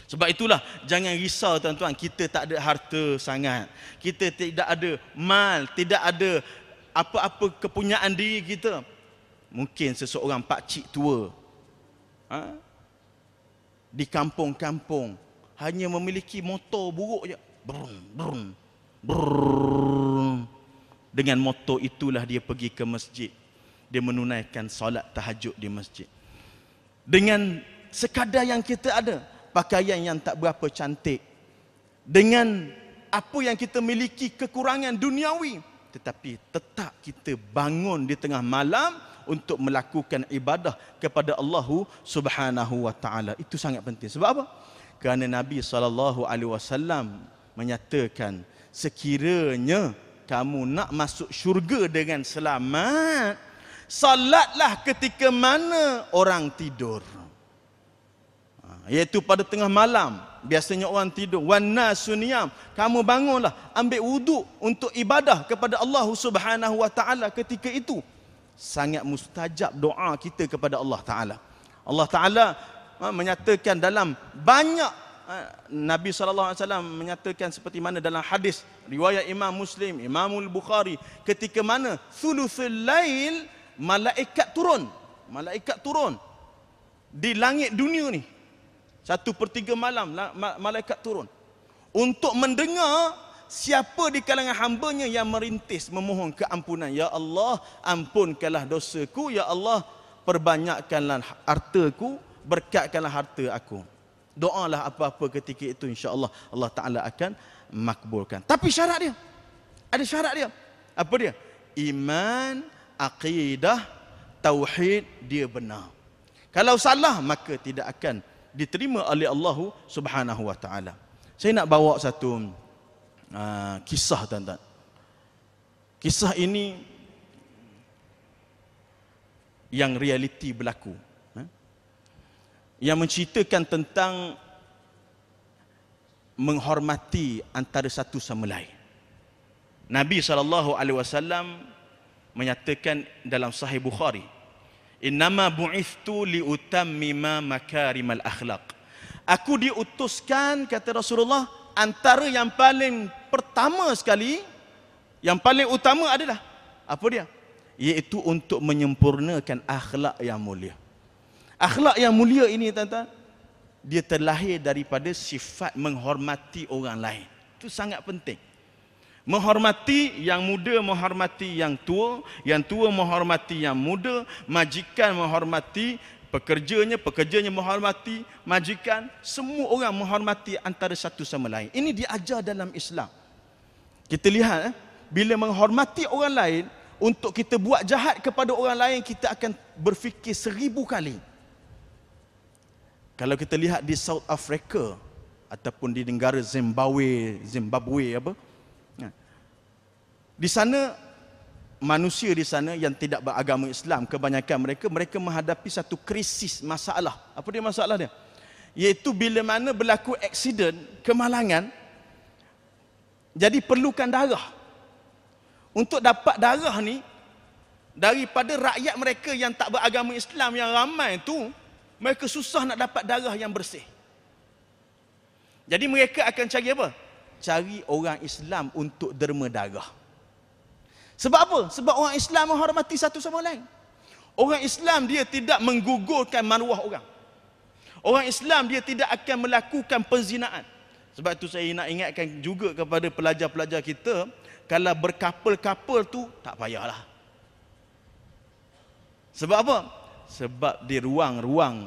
Sebab itulah jangan risau, tuan-tuan, kita tak ada harta sangat, kita tidak ada mal, tidak ada apa-apa kepunyaan diri kita. Mungkin seseorang pakcik tua di kampung-kampung hanya memiliki motor buruk je, brum, brum, brum. Dengan motor itulah dia pergi ke masjid, dia menunaikan solat tahajud di masjid. Dengan sekadar yang kita ada, pakaian yang tak berapa cantik, dengan apa yang kita miliki kekurangan duniawi, tetapi tetap kita bangun di tengah malam untuk melakukan ibadah kepada Allah Subhanahu wa taala. Itu sangat penting. Sebab apa? Kerana Nabi SAW menyatakan, sekiranya kamu nak masuk syurga dengan selamat, salatlah ketika mana orang tidur. Iaitu pada tengah malam. Biasanya orang tidur. Wan nasu niyam. Kamu bangunlah, ambil wuduk untuk ibadah kepada Allah Subhanahu wa taala ketika itu. Sangat mustajab doa kita kepada Allah taala. Allah taala menyatakan dalam banyak, Nabi SAW menyatakan seperti mana dalam hadis riwayat Imam Muslim, Imamul Bukhari, ketika mana thuluthul lail malaikat turun. Malaikat turun di langit dunia ni. 1/3 malam malaikat turun untuk mendengar siapa di kalangan hambanya yang merintis memohon keampunan. Ya Allah, ampunkanlah dosaku. Ya Allah, perbanyakkanlah hartaku, berkatkanlah harta aku. Doalah apa-apa ketika itu, insya-Allah Allah Taala akan makbulkan. Tapi syarat dia. Ada syarat dia. Apa dia? Iman, akidah, tauhid dia benar. Kalau salah maka tidak akan diterima oleh Allah Subhanahu wa taala. Saya nak bawa satu kisah, tuan-tuan. Kisah ini yang realiti berlaku, yang menceritakan tentang menghormati antara satu sama lain. Nabi SAW menyatakan dalam Sahih Bukhari, innama bu'ithtu liutammima makarimal akhlaq. Aku diutuskan, kata Rasulullah, antara yang paling pertama sekali, yang paling utama adalah apa dia? Iaitu untuk menyempurnakan akhlak yang mulia. Akhlak yang mulia ini, tuan-tuan, dia terlahir daripada sifat menghormati orang lain. Itu sangat penting. Menghormati yang muda, menghormati yang tua menghormati yang muda, majikan menghormati pekerjanya, pekerjanya menghormati majikan, semua orang menghormati antara satu sama lain. Ini diajar dalam Islam. Kita lihat, bila menghormati orang lain, untuk kita buat jahat kepada orang lain, kita akan berfikir 1000 kali. Kalau kita lihat di South Africa ataupun di negara Zimbabwe apa? Di sana, manusia di sana yang tidak beragama Islam, kebanyakan mereka menghadapi satu krisis, masalah. Apa dia masalah dia? Iaitu bila mana berlaku aksiden, kemalangan, jadi perlukan darah. Untuk dapat darah ni daripada rakyat mereka yang tak beragama Islam yang ramai tu, mereka susah nak dapat darah yang bersih. Jadi mereka akan cari apa? Cari orang Islam untuk derma darah. Sebab apa? Sebab orang Islam menghormati satu sama lain. Orang Islam dia tidak menggugurkan maruah orang. Orang Islam dia tidak akan melakukan penzinaan. Sebab itu saya nak ingatkan juga kepada pelajar-pelajar kita, kalau berkapal-kapal tu tak payahlah. Sebab apa? Sebab di ruang-ruang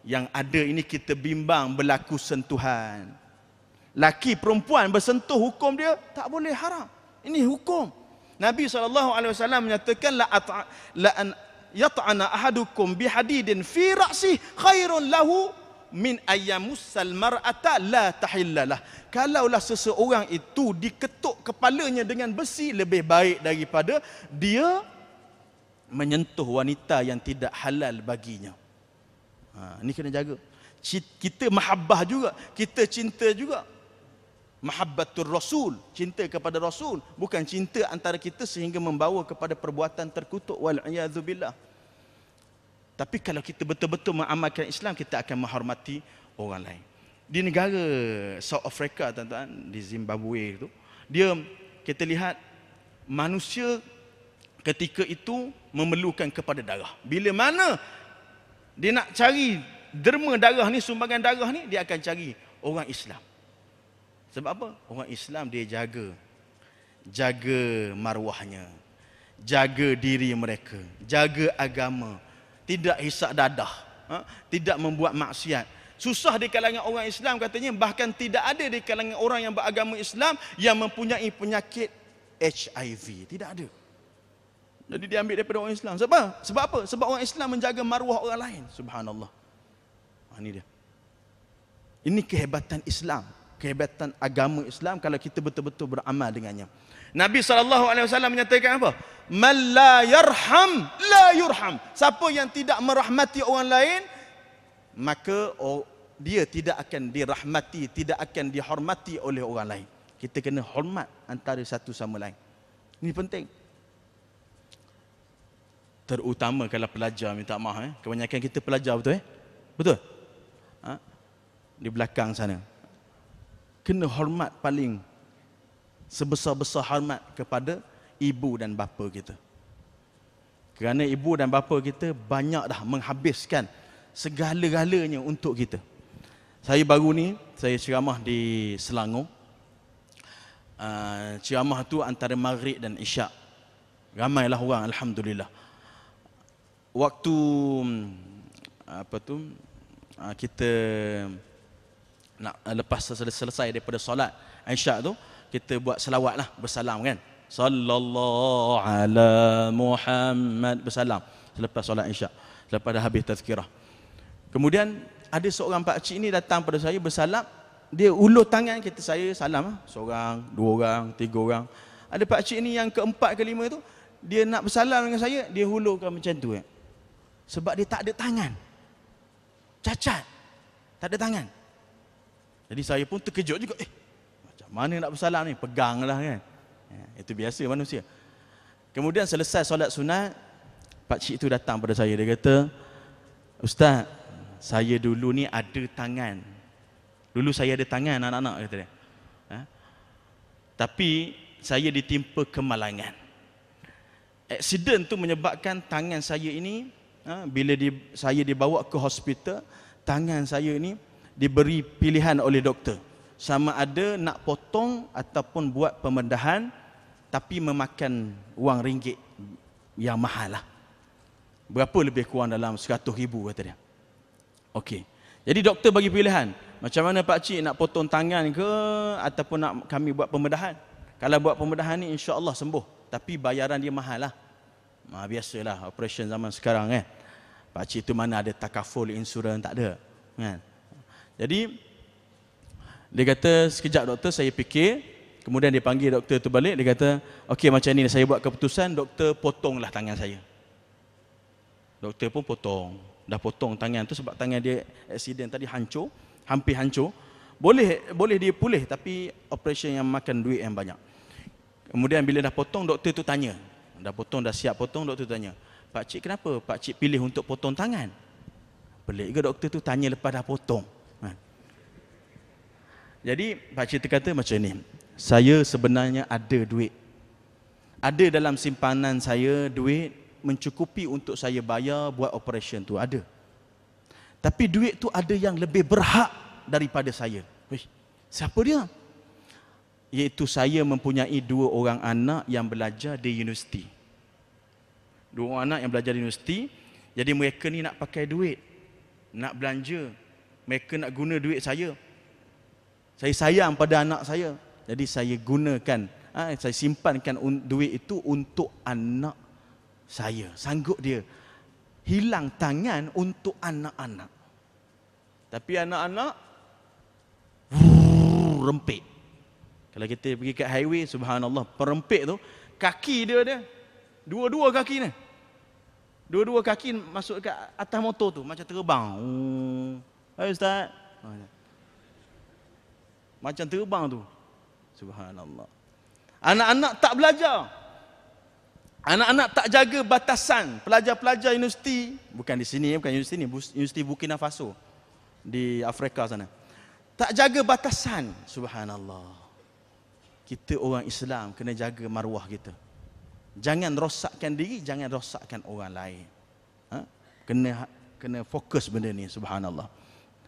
yang ada ini kita bimbang berlaku sentuhan. Laki perempuan bersentuh, hukum dia tak boleh, haram. Ini hukum. Nabi SAW menyatakan la an yat'ana ahadukum bihadidin fi ra'si khairun lahu min ayyamussal mar'ata la tahillalah. Kalaulah seseorang itu diketuk kepalanya dengan besi, lebih baik daripada dia menyentuh wanita yang tidak halal baginya. Ini kena jaga. Kita mahabbah juga, kita cinta juga. Mahabbatur Rasul, cinta kepada Rasul, bukan cinta antara kita sehingga membawa kepada perbuatan terkutuk, wal'iyadzubillah. Tapi kalau kita betul-betul mengamalkan Islam, kita akan menghormati orang lain. Di negara South Africa, tuan-tuan, di Zimbabwe itu, dia, kita lihat manusia ketika itu memerlukan kepada darah. Bila mana dia nak cari derma darah ni, sumbangan darah ni, dia akan cari orang Islam. Sebab apa? Orang Islam dia jaga maruahnya, jaga diri mereka, jaga agama, tidak hisap dadah, tidak membuat maksiat. Susah di kalangan orang Islam katanya, bahkan tidak ada di kalangan orang yang beragama Islam yang mempunyai penyakit HIV. Tidak ada. Jadi diambil daripada orang Islam. Sebab apa? Sebab orang Islam menjaga maruah orang lain. Subhanallah. Ini dia. Ini kehebatan Islam. Kehebatan agama Islam kalau kita betul-betul beramal dengannya. Nabi SAW menyatakan apa? Man la yarham, la yurham. Siapa yang tidak merahmati orang lain, maka dia tidak akan dirahmati, tidak akan dihormati oleh orang lain. Kita kena hormat antara satu sama lain. Ini penting. Terutama kalau pelajar, minta maaf. Kebanyakan kita pelajar, betul? Betul? Di belakang sana. Kena hormat paling sebesar-besar hormat kepada ibu dan bapa kita. Kerana ibu dan bapa kita banyak dah menghabiskan segala-galanya untuk kita. Saya baru ni, saya ceramah di Selangor. Ceramah tu antara Maghrib dan Isyak. Ramailah orang, alhamdulillah. Waktu kita nak lepas selesai daripada solat Isyak tu, kita buat selawat lah, bersalam kan. Sallallahu ala Muhammad, bersalam selepas solat Isyak, selepas dah habis tazkirah. Kemudian ada seorang pakcik ni datang pada saya bersalam, dia ulur tangan, kita saya salam, seorang, dua orang, tiga orang. Ada pakcik ni yang keempat, kelima tu, dia nak bersalam dengan saya, dia hulurkan macam tu kan. Sebab dia tak ada tangan, cacat, tak ada tangan. Jadi saya pun terkejut juga, macam mana nak bersalam ni, peganglah kan. Itu biasa manusia. Kemudian selesai solat sunat, pakcik tu datang pada saya, dia kata, Ustaz, saya dulu ni ada tangan. Dulu saya ada tangan, anak-anak, kata dia. Tapi saya ditimpa kemalangan. Aksiden tu menyebabkan tangan saya ini, bila saya dibawa ke hospital, tangan saya ini diberi pilihan oleh doktor. Sama ada nak potong ataupun buat pembedahan, tapi memakan wang ringgit yang mahal lah. Berapa lebih kurang dalam 100,000 kata dia. Okey. Jadi doktor bagi pilihan. Macam mana pakcik nak potong tangan ke ataupun nak kami buat pembedahan? Kalau buat pembedahan ni insya-Allah sembuh, tapi bayaran dia mahal lah. Biasalah operation zaman sekarang kan. Pakcik tu mana ada takaful insurans, tak ada. Kan? Jadi dia kata, sekejap doktor, saya fikir. Kemudian dia panggil doktor tu balik, dia kata, okey macam ni saya buat keputusan, doktor potonglah tangan saya. Doktor pun potong. Dah potong tangan tu sebab tangan dia aksiden tadi hancur, hampir hancur. Boleh dia pulih, tapi operation yang makan duit yang banyak. Kemudian bila dah potong, doktor tu tanya. Dah potong, dah siap potong, doktor tanya, pakcik kenapa pakcik pilih untuk potong tangan? Pelik ke doktor tu tanya lepas dah potong? Jadi pakcik tu kata macam ni, saya sebenarnya ada duit. Ada dalam simpanan saya duit mencukupi untuk saya bayar buat operation tu, ada. Tapi duit tu ada yang lebih berhak daripada saya. Siapa dia? Iaitu saya mempunyai 2 orang anak yang belajar di universiti. 2 orang anak yang belajar di universiti. Jadi mereka ni nak pakai duit, nak belanja, mereka nak guna duit saya. Saya sayang pada anak saya. Jadi saya gunakan, saya simpankan duit itu untuk anak saya. Sanggup dia hilang tangan untuk anak-anak. Tapi anak-anak rempit. Kalau kita pergi kat highway, subhanallah, perempit tu, kaki dia dua-dua kaki ni. Dua-dua kaki masuk kat atas motor tu, macam terbang. Hai Ustaz. Macam terbang tu. Subhanallah. Anak-anak tak belajar. Anak-anak tak jaga batasan. Pelajar-pelajar universiti, bukan di sini, bukan universiti ni, Universiti Burkina Faso di Afrika sana. Tak jaga batasan. Subhanallah. Kita orang Islam kena jaga maruah kita. Jangan rosakkan diri, jangan rosakkan orang lain. Kena fokus benda ni, subhanallah.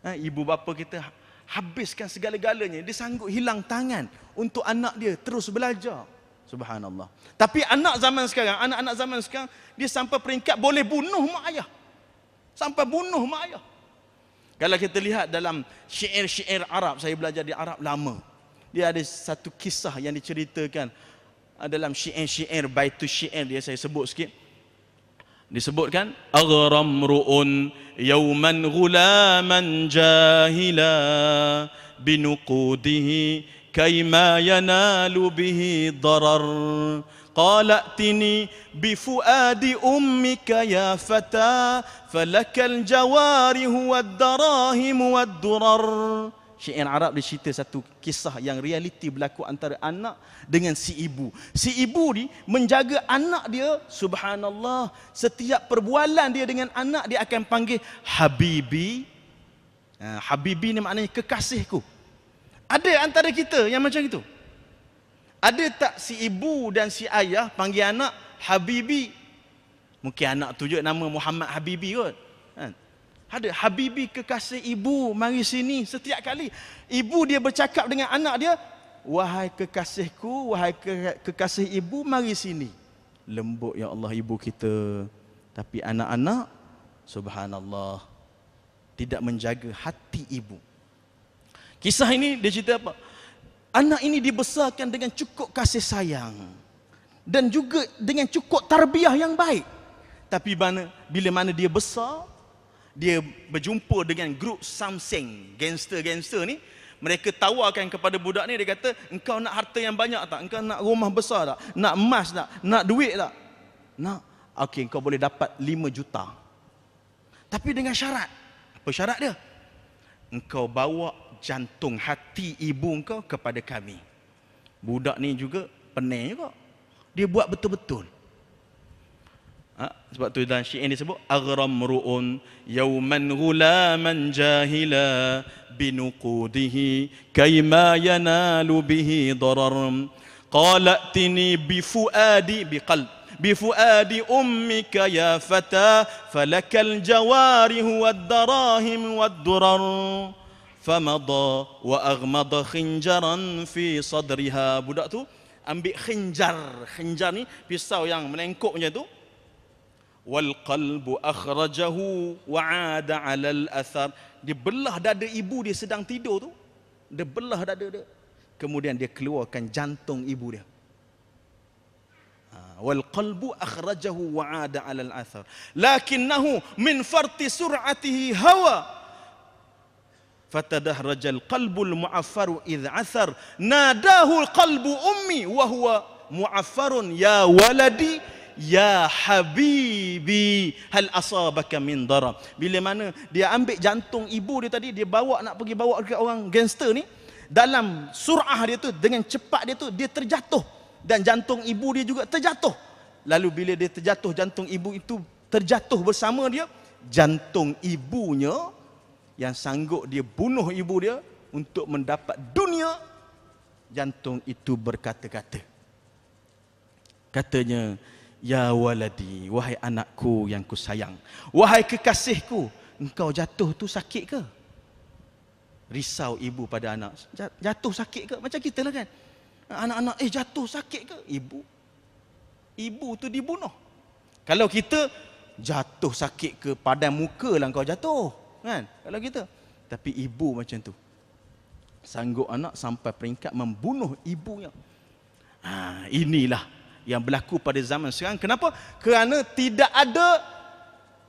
Ibu bapa kita habiskan segala-galanya, dia sanggup hilang tangan untuk anak dia terus belajar. Subhanallah. Tapi anak zaman sekarang, anak-anak zaman sekarang, dia sampai peringkat boleh bunuh mak ayah. Sampai bunuh mak ayah. Kalau kita lihat dalam syair-syair Arab, saya belajar di Arab lama. Dia ada satu kisah yang diceritakan. dalam syair-syair baitus syair dia, saya sebut sikit. Disebutkan aghram ru'un yawman ghulaman jahila binuqudihi kayma yanalu bihi darar qala atini bifuadi ummika ya fata falakal jawarihu wad darahim wad durar. Syair Arab dia cerita satu kisah yang realiti berlaku antara anak dengan si ibu. Si ibu ni menjaga anak dia, subhanallah, setiap perbualan dia dengan anak dia akan panggil Habibi. Habibi ni maknanya kekasihku. Ada antara kita yang macam itu? Ada tak si ibu dan si ayah panggil anak Habibi? Mungkin anak tu je nama Muhammad Habibi kot. Ada Habibi, kekasih ibu, mari sini. Setiap kali ibu dia bercakap dengan anak dia, wahai kekasihku, wahai kekasih ibu, mari sini. Lembut ya Allah ibu kita. Tapi anak-anak, subhanallah, tidak menjaga hati ibu. Kisah ini dia cerita apa? Anak ini dibesarkan dengan cukup kasih sayang dan juga dengan cukup tarbiyah yang baik. Tapi bila mana dia besar, dia berjumpa dengan grup Samseng, gangster-gangster ni. Mereka tawarkan kepada budak ni, dia kata, engkau nak harta yang banyak tak? Engkau nak rumah besar tak? Nak emas tak? Nak duit tak? Nak. Okey, engkau boleh dapat 5 juta. Tapi dengan syarat. Apa syarat dia? Engkau bawa jantung hati ibu engkau kepada kami. Budak ni juga pening juga. Dia buat betul-betul. Sebab tu dalam syair disebut aghram ru'un yawman ghulaman jahila binuqudihi kayma yanalu bihi darar qala atini bifuadi biqalb bifuadi ummika ya fata falakal jawarihu wad darahim wad durar famada wa aghmada khinjaran fi sadriha. Budak tu ambil khinjar ni pisau yang melengkuk macam tu. Wal qalbu akhrajahu wa 'ada 'ala al-athar. Dia belah dada ibu dia sedang tidur tu. Dia belah dada dia. Kemudian dia keluarkan jantung ibu dia. Wal qalbu akhrajahu wa 'ada 'ala al-athar. Lakinnahu min farti sur'atihi hawa. Fatadahraj al-qalbu al-mu'affaru idh 'athar. Nadahu al-qalbu ummi wa huwa mu'affarun ya waladi ya habibi hal asabaka min darab. Bila mana dia ambil jantung ibu dia tadi, dia nak pergi bawa ke orang gangster ni, dalam surah dia tu, dengan cepat dia tu, dia terjatuh dan jantung ibu dia juga terjatuh. Lalu bila dia terjatuh, jantung ibu itu terjatuh bersama dia, jantung ibunya yang sanggup dia bunuh ibu dia untuk mendapat dunia, jantung itu berkata-kata. Katanya, ya waladi, wahai anakku yang ku sayang, wahai kekasihku, engkau jatuh tu sakit ke? Risau ibu pada anak. Jatuh sakit ke? Macam kita lah kan. Anak-anak, jatuh sakit ke? Ibu tu dibunuh. Kalau kita, jatuh sakit ke, padan muka lah kau jatuh. Kan? Kalau kita. Tapi ibu macam tu. Sanggup anak sampai peringkat membunuh ibunya. Inilah yang berlaku pada zaman sekarang. Kenapa? Kerana tidak ada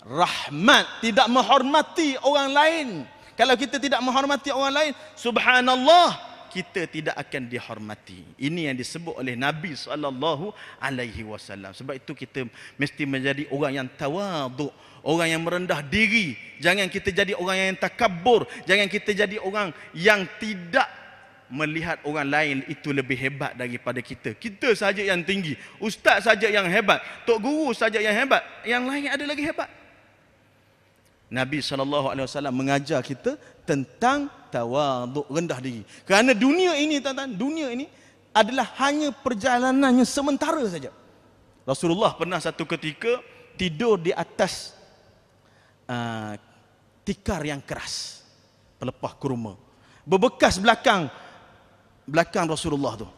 rahmat, tidak menghormati orang lain. Kalau kita tidak menghormati orang lain, subhanallah, kita tidak akan dihormati. Ini yang disebut oleh Nabi SAW. Sebab itu kita mesti menjadi orang yang tawaduk, orang yang merendah diri. Jangan kita jadi orang yang takabbur. Jangan kita jadi orang yang tidak melihat orang lain itu lebih hebat daripada kita. Kita saja yang tinggi, ustaz saja yang hebat, tok guru saja yang hebat, yang lain ada lagi hebat. Nabi SAW mengajar kita tentang tawaduk, rendah diri. Kerana dunia ini, tuan-tuan, dunia ini adalah hanya perjalanannya sementara saja. Rasulullah pernah satu ketika tidur di atas tikar yang keras, pelepah kurma, berbekas belakang Rasulullah tu.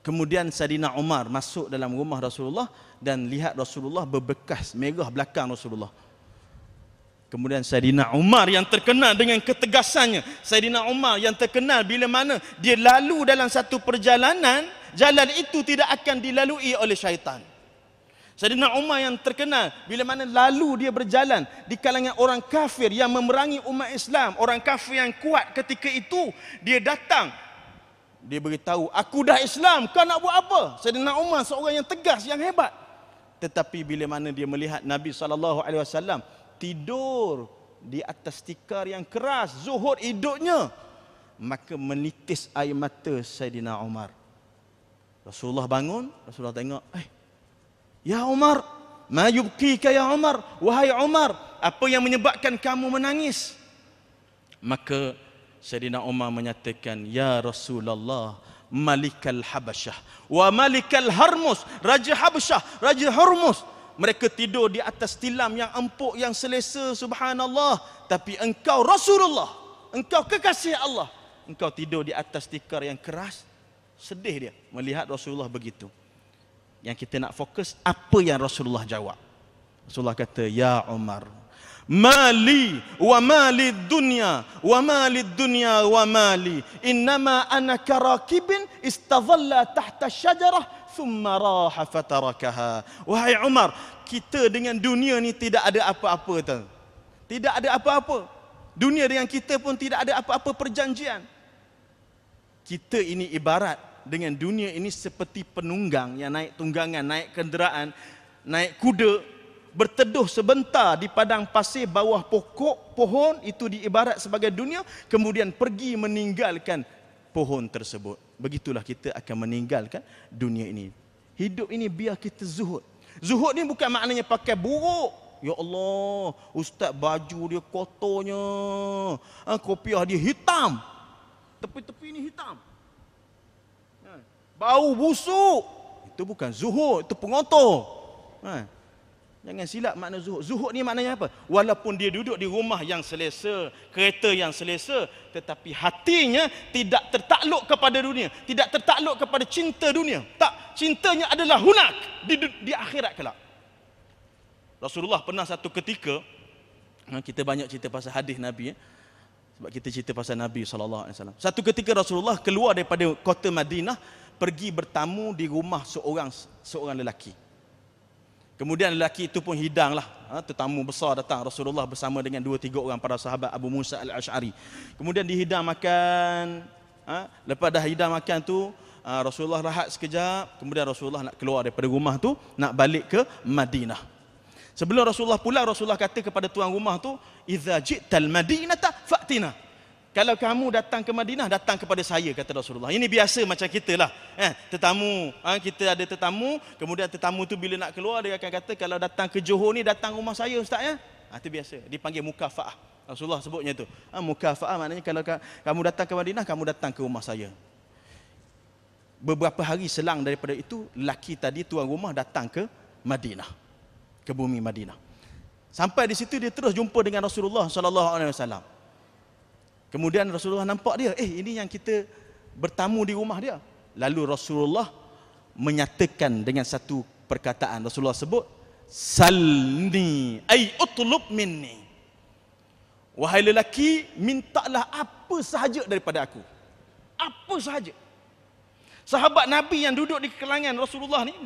Kemudian Saidina Umar masuk dalam rumah Rasulullah dan lihat Rasulullah berbekas merah belakang Rasulullah. Kemudian Saidina Umar yang terkenal dengan ketegasannya. Saidina Umar yang terkenal bila mana dia lalu dalam satu perjalanan, jalan itu tidak akan dilalui oleh syaitan. Saidina Umar yang terkenal bila mana lalu dia berjalan di kalangan orang kafir yang memerangi umat Islam, orang kafir yang kuat ketika itu, dia datang, dia beritahu, aku dah Islam, kau nak buat apa? Saidina Umar seorang yang tegas, yang hebat. Tetapi bila mana dia melihat Nabi SAW tidur di atas tikar yang keras, zuhud hidupnya, maka menitis air mata Saidina Umar. Rasulullah bangun, Rasulullah tengok, ya Umar, ma yubkika ya Umar, wahai Umar, apa yang menyebabkan kamu menangis? Maka Saidina Umar menyatakan, ya Rasulullah, Malikal Habasyah wa Malikal Harmus, Raja Habasyah, Raja Hormuz, mereka tidur di atas tilam yang empuk, yang selesa, subhanallah. Tapi engkau Rasulullah, engkau kekasih Allah, engkau tidur di atas tikar yang keras. Sedih dia melihat Rasulullah begitu. Yang kita nak fokus, apa yang Rasulullah jawab. Rasulullah kata, ya Umar, mali wa mali dunya wa mali dunya wa mali, innama ana karakibin istadhalla tahta syajarah thumma raha fatarakaha. Wahai Umar, kita dengan dunia ni tidak ada apa-apa tuan. Tidak ada apa-apa. Dunia dengan kita pun tidak ada apa-apa perjanjian. Kita ini ibarat dengan dunia ini seperti penunggang yang naik tunggangan, naik kenderaan, naik kuda, berteduh sebentar di padang pasir bawah pokok pohon, itu diibarat sebagai dunia, kemudian pergi meninggalkan pohon tersebut. Begitulah kita akan meninggalkan dunia ini. Hidup ini biar kita zuhud. Zuhud ni bukan maknanya pakai buruk. Ya Allah, ustaz baju dia kotornya, kopiah dia hitam, tepi-tepi ni hitam, bau busuk. Itu bukan zuhud, itu pengotor. Jangan silap makna zuhud. Zuhud ni maknanya apa? Walaupun dia duduk di rumah yang selesa, kereta yang selesa, tetapi hatinya tidak tertakluk kepada dunia, tidak tertakluk kepada cinta dunia. Tak, cintanya adalah hunak di akhirat kelak. Rasulullah pernah satu ketika, kita banyak cerita pasal hadis Nabi, sebab kita cerita pasal Nabi SAW. Satu ketika Rasulullah keluar daripada kota Madinah, pergi bertamu di rumah seorang lelaki. Kemudian lelaki itu pun hidanglah, tetamu besar datang. Rasulullah bersama dengan 2-3 orang para sahabat, Abu Musa al-Ash'ari. Kemudian dihidang makan. Lepas dah hidang makan tu, Rasulullah rahat sekejap. Kemudian Rasulullah nak keluar daripada rumah tu, nak balik ke Madinah. Sebelum Rasulullah pulang, Rasulullah kata kepada tuan rumah tu, "Idza ji'tal Madinata fa'tina." Kalau kamu datang ke Madinah, datang kepada saya, kata Rasulullah. Ini biasa macam kita lah. Tetamu, kita ada tetamu, kemudian tetamu tu bila nak keluar, dia akan kata, kalau datang ke Johor ni, datang rumah saya ustaz ya. Itu biasa, dipanggil mukafaah. Rasulullah sebutnya tu. Mukafaah maknanya kalau kamu datang ke Madinah, kamu datang ke rumah saya. Beberapa hari selang daripada itu, lelaki tadi tuan rumah datang ke Madinah, ke bumi Madinah. Sampai di situ dia terus jumpa dengan Rasulullah SAW. Kemudian Rasulullah nampak dia, ini yang kita bertamu di rumah dia. Lalu Rasulullah menyatakan dengan satu perkataan. Rasulullah sebut, salni ay utlub minni. Wahai lelaki, mintalah apa sahaja daripada aku. Apa sahaja. Sahabat Nabi yang duduk di kalangan Rasulullah ni,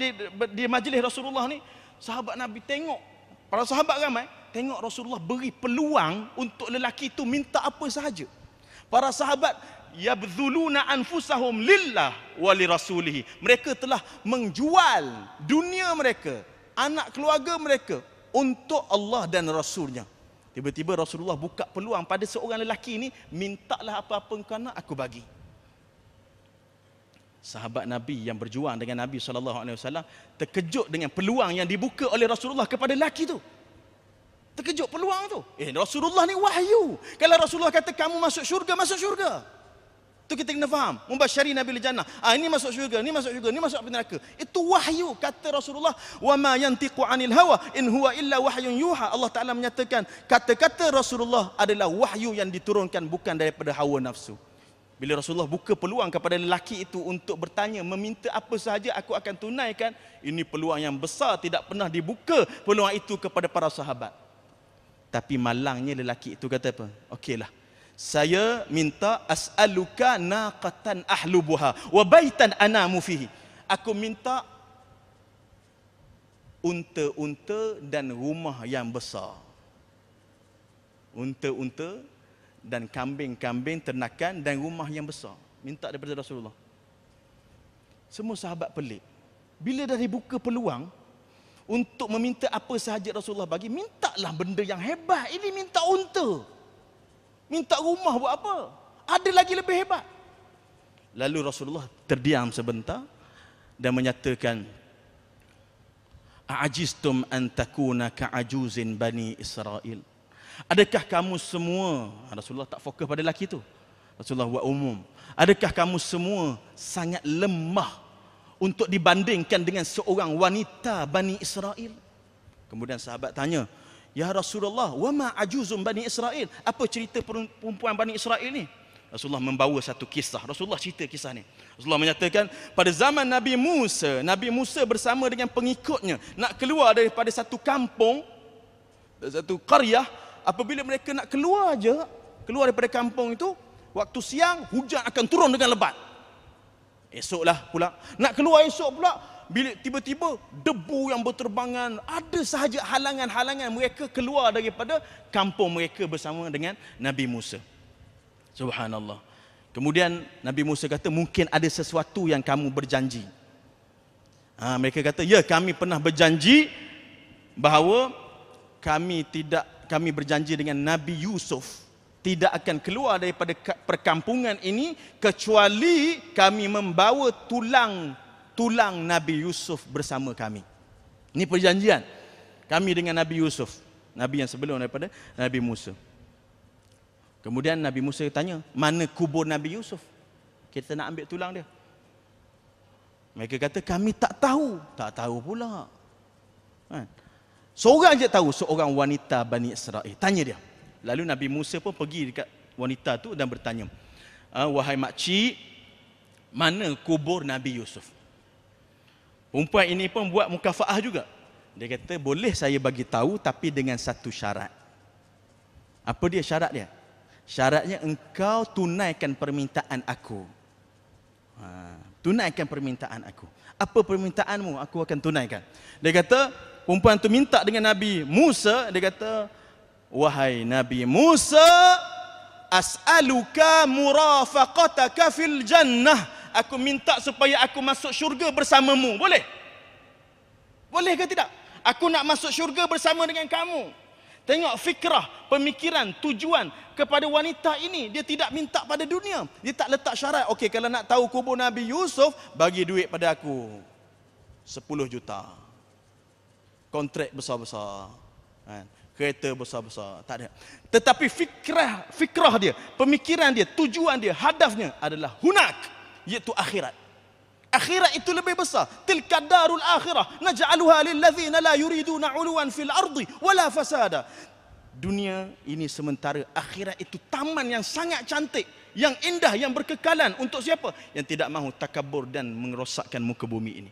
di majlis Rasulullah ni, sahabat Nabi tengok, para sahabat ramai tengok Rasulullah beri peluang untuk lelaki itu minta apa sahaja. Para sahabat yabdzuluna anfusahum lillah wa li rasulih. Mereka telah menjual dunia mereka, anak keluarga mereka untuk Allah dan Rasulnya. Tiba-tiba Rasulullah buka peluang pada seorang lelaki ini, mintalah apa-apa engkau nak, aku bagi. Sahabat Nabi yang berjuang dengan Nabi SAW terkejut dengan peluang yang dibuka oleh Rasulullah kepada lelaki tu. Terkejut peluang tu. Rasulullah ni wahyu. Kalau Rasulullah kata kamu masuk syurga, masuk syurga. Tu kita kena faham. Mubasyirin bil jannah. Ini masuk syurga, ni masuk syurga, ni masuk api neraka. Itu wahyu. Kata Rasulullah, wa ma yantiqu anil hawa in huwa illa wahyun yuha. Allah Taala menyatakan kata-kata Rasulullah adalah wahyu yang diturunkan, bukan daripada hawa nafsu. Bila Rasulullah buka peluang kepada lelaki itu untuk bertanya, meminta apa sahaja aku akan tunaikan, ini peluang yang besar, tidak pernah dibuka peluang itu kepada para sahabat. Tapi malangnya lelaki itu kata apa? Okeylah, saya minta as'aluka naqatan ahlubuha wa baitan anamu fihi. Aku minta unta-unta dan rumah yang besar. Unta-unta dan kambing-kambing ternakan dan rumah yang besar. Minta daripada Rasulullah. Semua sahabat pelik. Bila dah dibuka peluang untuk meminta apa sahaja Rasulullah bagi, mintalah benda yang hebat. Ini minta unta. Minta rumah buat apa? Ada lagi lebih hebat. Lalu Rasulullah terdiam sebentar dan menyatakan, A'ajistum an takuna ka'ajuzin Bani Israel. Adakah kamu semua, Rasulullah tak fokus pada lelaki tu, Rasulullah buat umum, adakah kamu semua sangat lemah untuk dibandingkan dengan seorang wanita Bani Israel? Kemudian sahabat tanya, ya Rasulullah, wa ma ajuzum Bani Israel? Apa cerita perempuan Bani Israel ni? Rasulullah membawa satu kisah. Rasulullah cerita kisah ni. Rasulullah menyatakan, pada zaman Nabi Musa bersama dengan pengikutnya nak keluar daripada satu kampung, satu qaryah. Apabila mereka nak keluar daripada kampung itu, waktu siang hujan akan turun dengan lebat. Esoklah pula, nak keluar esok pula, bila tiba-tiba debu yang berterbangan, ada sahaja halangan-halangan mereka keluar daripada kampung mereka bersama dengan Nabi Musa. Subhanallah. Kemudian Nabi Musa kata, mungkin ada sesuatu yang kamu berjanji. Mereka kata, ya, kami pernah berjanji bahawa kami berjanji dengan Nabi Yusuf tidak akan keluar daripada perkampungan ini kecuali kami membawa tulang Nabi Yusuf bersama kami. Ini perjanjian kami dengan Nabi Yusuf, Nabi yang sebelum daripada Nabi Musa. Kemudian Nabi Musa tanya, mana kubur Nabi Yusuf? Kita nak ambil tulang dia. Mereka kata, kami tak tahu. Tak tahu pula. Seorang je tahu, seorang wanita Bani Israel. Tanya dia. Lalu Nabi Musa pun pergi dekat wanita tu dan bertanya, wahai makcik, mana kubur Nabi Yusuf? Perempuan ini pun buat mukafaah juga. Dia kata, boleh saya bagi tahu tapi dengan satu syarat. Apa dia syarat dia? Syaratnya engkau tunaikan permintaan aku. Tunaikan permintaan aku. Apa permintaanmu? Aku akan tunaikan. Dia kata, perempuan tu minta dengan Nabi Musa, dia kata, wahai Nabi Musa, as'aluka murafaqataka fil jannah. Aku minta supaya aku masuk syurga bersamamu. Boleh? Boleh ke tidak? Aku nak masuk syurga bersama dengan kamu. Tengok fikrah, pemikiran, tujuan kepada wanita ini. Dia tidak minta pada dunia. Dia tak letak syarat. Okey, kalau nak tahu kubur Nabi Yusuf, bagi duit pada aku 10 juta. Kontrak besar-besar. Kereta besar-besar. Tak ada. Tetapi fikrah dia, pemikiran dia, tujuan dia, hadafnya adalah hunak, iaitu akhirat. Akhirat itu lebih besar. Tilka darul akhirah naj'aluha lil ladzina la yuriduna 'uluwan fil ardi wala fasada. Dunia ini sementara, akhirat itu taman yang sangat cantik, yang indah, yang berkekalan. Untuk siapa? Yang tidak mahu takabur dan merosakkan muka bumi ini.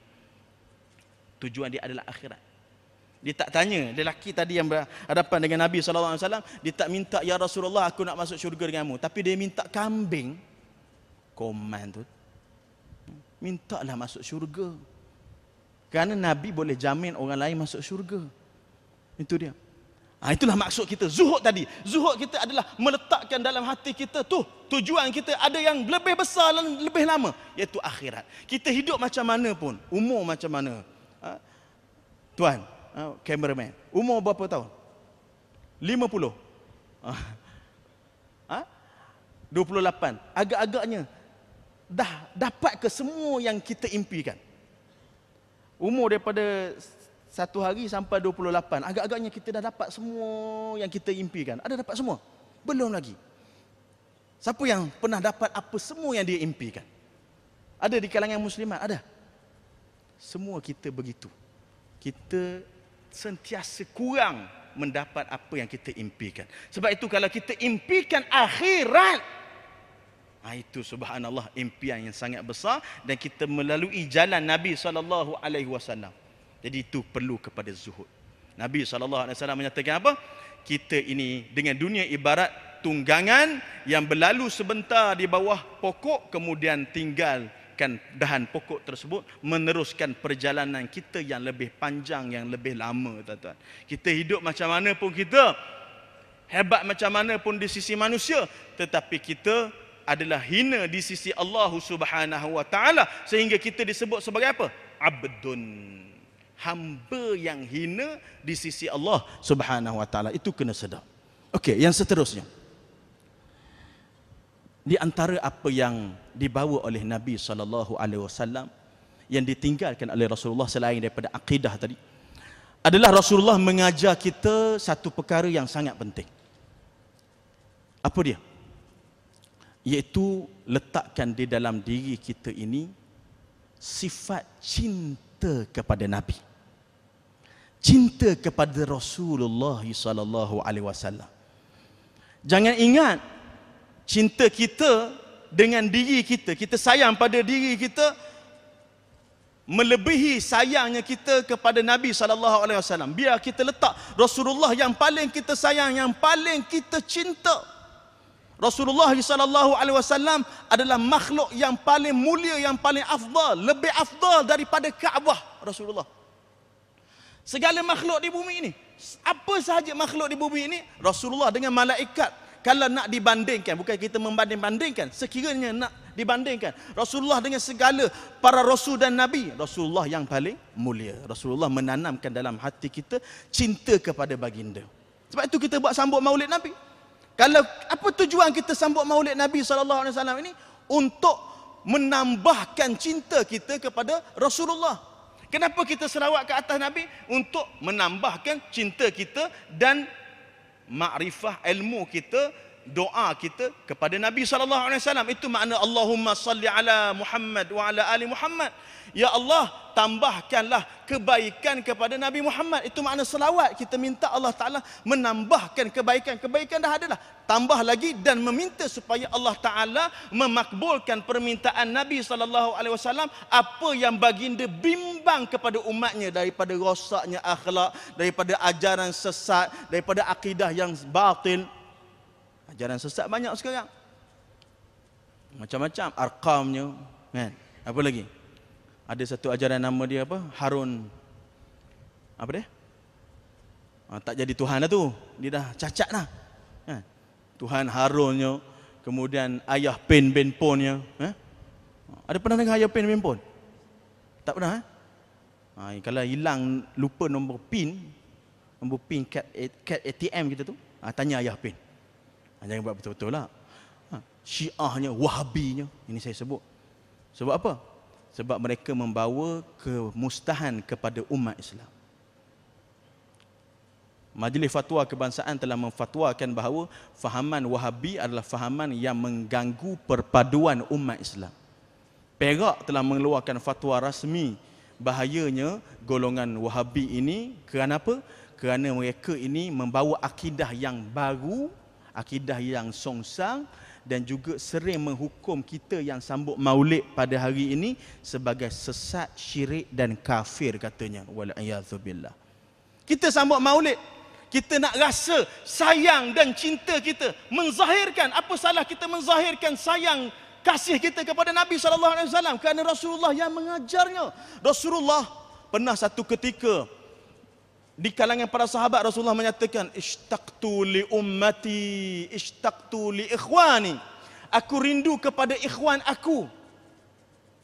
Tujuan dia adalah akhirat. Dia tak tanya, lelaki tadi yang berhadapan dengan Nabi SAW, dia tak minta, ya Rasulullah aku nak masuk syurga denganmu. Tapi dia minta kambing. Koman tu, mintalah masuk syurga. Kerana Nabi boleh jamin orang lain masuk syurga. Itu dia. Itulah maksud kita. Zuhud tadi. Zuhud kita adalah meletakkan dalam hati kita tu, tujuan kita ada yang lebih besar dan lebih lama, iaitu akhirat. Kita hidup macam mana pun, umur macam mana. Tuan, cameraman, umur berapa tahun? 50. 28. Agak-agaknya dah dapat ke semua yang kita impikan? Umur daripada 1 hari sampai 28, agak-agaknya kita dah dapat semua yang kita impikan. Ada dapat semua? Belum lagi. Siapa yang pernah dapat apa semua yang dia impikan? Ada di kalangan muslimat? Ada. Semua kita begitu. Kita sentiasa kurang mendapat apa yang kita impikan. Sebab itu kalau kita impikan akhirat, itu subhanallah impian yang sangat besar, dan kita melalui jalan Nabi SAW. Jadi itu perlu kepada zuhud. Nabi SAW menyatakan apa? kita ini dengan dunia ibarat tunggangan yang berlalu sebentar di bawah pokok, kemudian tinggalkan dahan pokok tersebut, meneruskan perjalanan kita yang lebih panjang, yang lebih lama, tuan-tuan. Kita hidup macam mana pun kita, hebat macam mana pun di sisi manusia, tetapi kita adalah hina di sisi Allah Subhanahu wa taala, sehingga kita disebut sebagai apa? Abdun. Hamba yang hina di sisi Allah Subhanahu wa taala. Itu kena sedar. Okey, yang seterusnya. Di antara apa yang dibawa oleh Nabi SAW yang ditinggalkan oleh Rasulullah selain daripada akidah tadi, adalah Rasulullah mengajar kita satu perkara yang sangat penting. Apa dia? Iaitu letakkan di dalam diri kita ini sifat cinta kepada Nabi, cinta kepada Rasulullah SAW. Jangan ingat, cinta kita dengan diri kita, kita sayang pada diri kita melebihi sayangnya kita kepada Nabi SAW. Biar kita letak Rasulullah yang paling kita sayang, yang paling kita cinta. Rasulullah SAW adalah makhluk yang paling mulia, yang paling afdal, lebih afdal daripada Kaabah Rasulullah. Segala makhluk di bumi ini, apa sahaja makhluk di bumi ini, Rasulullah dengan malaikat, kalau nak dibandingkan, bukan kita membanding-bandingkan, sekiranya nak dibandingkan, Rasulullah dengan segala para rasul dan nabi, Rasulullah yang paling mulia. Rasulullah menanamkan dalam hati kita cinta kepada baginda. Sebab itu kita buat sambut maulid Nabi. Kalau apa tujuan kita sambut maulid Nabi SAW ini? Untuk menambahkan cinta kita kepada Rasulullah. Kenapa kita selawat ke atas Nabi? Untuk menambahkan cinta kita dan makrifah ilmu kita, doa kita kepada Nabi SAW. Itu makna Allahumma salli ala Muhammad wa ala ali Muhammad. Ya Allah, tambahkanlah kebaikan kepada Nabi Muhammad. Itu makna selawat. Kita minta Allah Ta'ala menambahkan kebaikan. Kebaikan dah adalah, tambah lagi dan meminta supaya Allah Ta'ala memakbulkan permintaan Nabi SAW, apa yang baginda bimbang kepada umatnya daripada rosaknya akhlak, daripada ajaran sesat, daripada akidah yang batil. Ajaran sesat banyak sekarang, macam-macam arqamnya, kan? Apa lagi? Ada satu ajaran nama dia apa? Harun. Apa dia? Tak jadi Tuhan dah tu. Dia dah cacat dah. Kan? Tuhan Harunnya, kemudian ayah Pen Ponnya. Ada pernah dengar ayah Pen Pon? Tak pernah. Kalau hilang, lupa nombor pin kad ATM kita tu, tanya ayah Pen. Jangan buat betul-betul lah. Syiahnya, Wahabinya, ini saya sebut. Sebab apa? Sebab mereka membawa kemustahan kepada umat Islam. Majlis Fatwa Kebangsaan telah memfatwakan bahawa fahaman Wahabi adalah fahaman yang mengganggu perpaduan umat Islam. Perak telah mengeluarkan fatwa rasmi bahayanya golongan Wahabi ini. Kerana apa? Kerana mereka ini membawa akidah yang baru, akidah yang songsang, dan juga sering menghukum kita yang sambut maulid pada hari ini sebagai sesat, syirik dan kafir katanya. Wal'iyadzubillah. Kita sambut maulid, kita nak rasa sayang dan cinta kita, menzahirkan. Apa salah kita menzahirkan sayang, kasih kita kepada Nabi SAW? Kerana Rasulullah yang mengajarnya. Rasulullah pernah satu ketika di kalangan para sahabat, Rasulullah menyatakan, ishtaqtu li ummati, ishtaqtu li ikhwani. Aku rindu kepada ikhwan aku.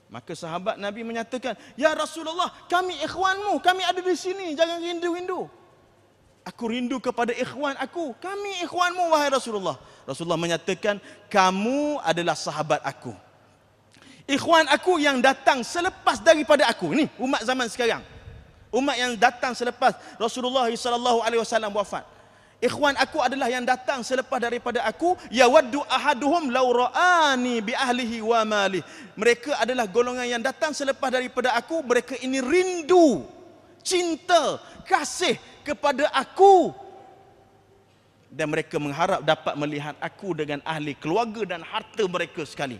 Maka sahabat Nabi menyatakan, ya Rasulullah, kami ikhwanmu, kami ada di sini, jangan rindu-rindu. Aku rindu kepada ikhwan aku, kami ikhwanmu wahai Rasulullah. Rasulullah menyatakan, kamu adalah sahabat aku. Ikhwan aku yang datang selepas daripada aku. Ini umat zaman sekarang. Umat yang datang selepas Rasulullah SAW wafat. Ikhwan aku adalah yang datang selepas daripada aku. Yawaddu ahaduhum law ra'ani bi ahlihi wa mali. Mereka adalah golongan yang datang selepas daripada aku. Mereka ini rindu, cinta, kasih kepada aku. Dan mereka mengharap dapat melihat aku dengan ahli keluarga dan harta mereka sekali.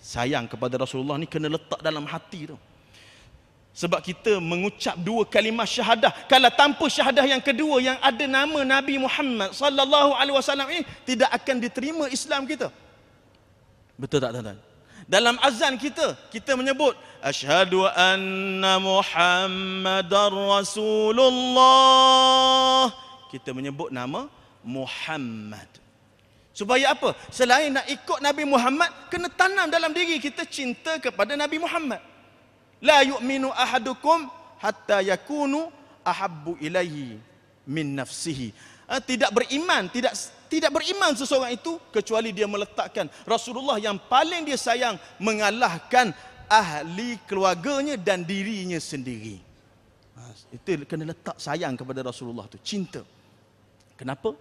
Sayang kepada Rasulullah ni kena letak dalam hati tu. Sebab kita mengucap dua kalimah syahadah. Kalau tanpa syahadah yang kedua yang ada nama Nabi Muhammad sallallahu alaihi wasallam ini, tidak akan diterima Islam kita. Betul tak tuan-tuan? Dalam azan kita menyebut asyhadu anna Muhammadar Rasulullah. Kita menyebut nama Muhammad. Supaya apa? Selain nak ikut Nabi Muhammad, kena tanam dalam diri kita cinta kepada Nabi Muhammad. La yu'minu ahadukum hatta yakunu ahabbu ilaihi min nafsihi. Tidak beriman seseorang itu kecuali dia meletakkan Rasulullah yang paling dia sayang mengalahkan ahli keluarganya dan dirinya sendiri. Itu kena letak sayang kepada Rasulullah tu, cinta. Kenapa?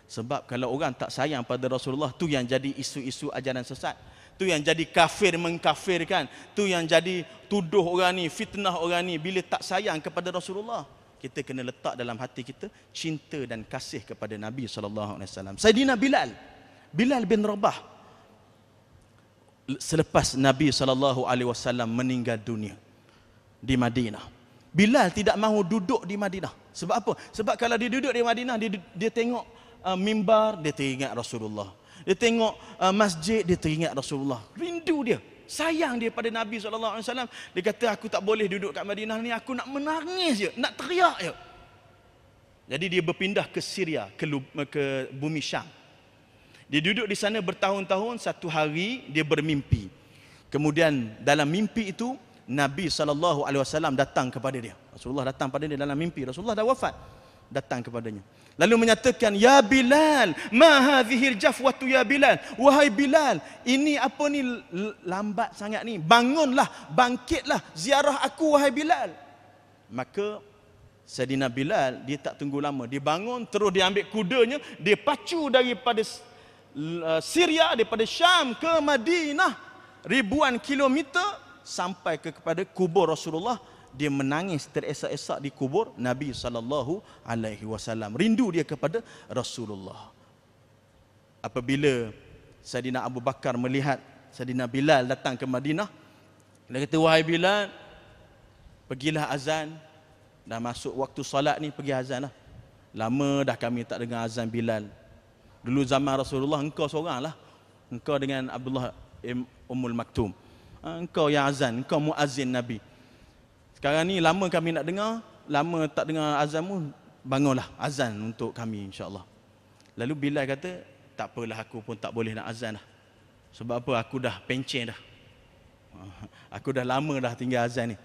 Sebab kalau orang tak sayang pada Rasulullah, tu yang jadi isu-isu ajaran sesat. Tu yang jadi kafir mengkafirkan, tu yang jadi tuduh orang ni, fitnah orang ni bila tak sayang kepada Rasulullah. Kita kena letak dalam hati kita cinta dan kasih kepada Nabi sallallahu alaihi wasallam. Sayyidina Bilal bin Rabah, selepas Nabi sallallahu alaihi wasallam meninggal dunia di Madinah, Bilal tidak mahu duduk di Madinah. Sebab apa? Sebab kalau dia duduk di Madinah, dia tengok mimbar, dia teringat Rasulullah. Dia tengok masjid, dia teringat Rasulullah. Rindu dia, sayang dia pada Nabi SAW. Dia kata, aku tak boleh duduk kat Madinah ni, aku nak menangis je, nak teriak je. Jadi dia berpindah ke Syria, ke bumi Syam. Dia duduk di sana bertahun-tahun. Satu hari dia bermimpi. Kemudian dalam mimpi itu Nabi SAW datang kepada dia. Rasulullah datang pada dia dalam mimpi. Rasulullah dah wafat, datang kepadanya. Lalu menyatakan, ya Bilal, ma hadhil jafwatu ya Bilal. Wahai Bilal, ini apa ni lambat sangat ni. Bangunlah, bangkitlah, ziarah aku wahai Bilal. Maka Sayyidina Bilal, dia tak tunggu lama. Dia bangun, terus dia ambil kudanya, dia pacu daripada Syria, daripada Syam ke Madinah, ribuan kilometer sampai kepada kubur Rasulullah. Dia menangis teresak-esak di kubur Nabi sallallahu alaihi wasallam. Rindu dia kepada Rasulullah. Apabila Saidina Abu Bakar melihat Saidina Bilal datang ke Madinah, dia kata, wahai Bilal, pergilah azan. Dah masuk waktu solat ni, pergi azan lah. Lama dah kami tak dengar azan Bilal. Dulu zaman Rasulullah, engkau seorang lah. Engkau dengan Abdullah Ummul Maktum. Engkau yang azan, engkau muazzin Nabi. Sekarang ni lama kami nak dengar, lama tak dengar azanmu, bangunlah azan untuk kami insya-Allah. Lalu Bilal kata, tak apalah, aku pun tak boleh nak azan dah. Sebab apa? Aku dah pencen dah. Aku dah lama dah tinggal azan ni.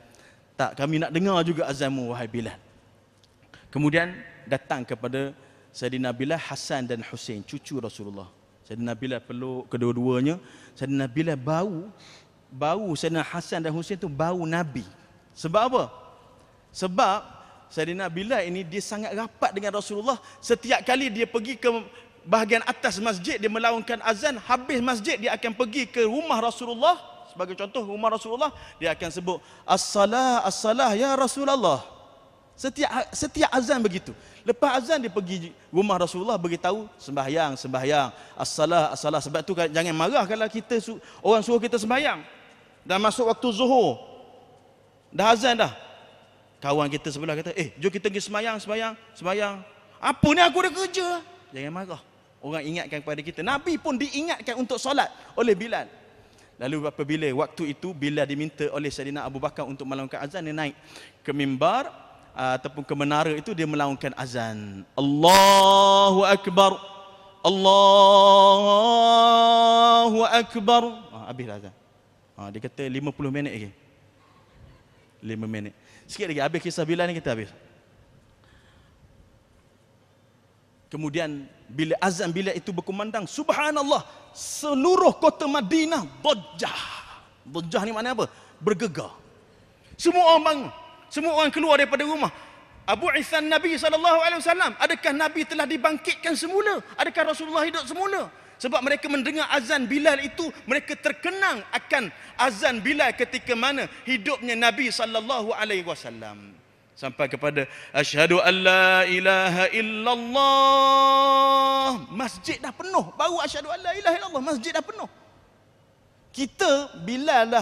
Tak, kami nak dengar juga azanmu wahai Bilal. Kemudian datang kepada Saidina Bilal Hasan dan Husain, cucu Rasulullah. Saidina Bilal peluk kedua-duanya. Saidina Bilal bau Saidina Hasan dan Husain tu bau Nabi. Sebab apa? Sebab Saidina Bilal ini dia sangat rapat dengan Rasulullah. Setiap kali dia pergi ke bahagian atas masjid, dia melaungkan azan, habis masjid dia akan pergi ke rumah Rasulullah. Sebagai contoh, rumah Rasulullah, dia akan sebut as-salah, as-salah ya Rasulullah. Setiap azan begitu. Lepas azan dia pergi rumah Rasulullah, beritahu sembahyang, as-salah, as-salah. Sebab tu jangan marah kalau orang suruh kita sembahyang. Dah masuk waktu zuhur, dah azan dah. Kawan kita sebelah kata, jom kita pergi sembahyang. Apa ni, aku dah kerja. Jangan marah. Orang ingatkan kepada kita. Nabi pun diingatkan untuk solat oleh Bilal. Lalu apabila waktu itu Bilal diminta oleh Saidina Abu Bakar untuk melaungkan azan, dia naik ke mimbar ataupun ke menara itu, dia melaungkan azan. Allahu Akbar. Allahu Akbar. Habislah azan. Dia kata 50 minit lagi. 5 minit. Sikit lagi habis kisah Bilal ni, kita habis. Kemudian bila azan Bilal itu berkumandang, subhanallah, seluruh kota Madinah dojah. Dojah ni makna apa? Bergegar. Semua orang bangun. Semua orang keluar daripada rumah. Abu Ihsan Nabi SAW, adakah Nabi telah dibangkitkan semula? Adakah Rasulullah hidup semula? Sebab mereka mendengar azan Bilal itu, mereka terkenang akan azan Bilal ketika mana hidupnya Nabi SAW. Sampai kepada asyhadu an la ilaha illallah. Masjid dah penuh. Baru asyhadu an la ilaha illallah, masjid dah penuh. Kita Bilal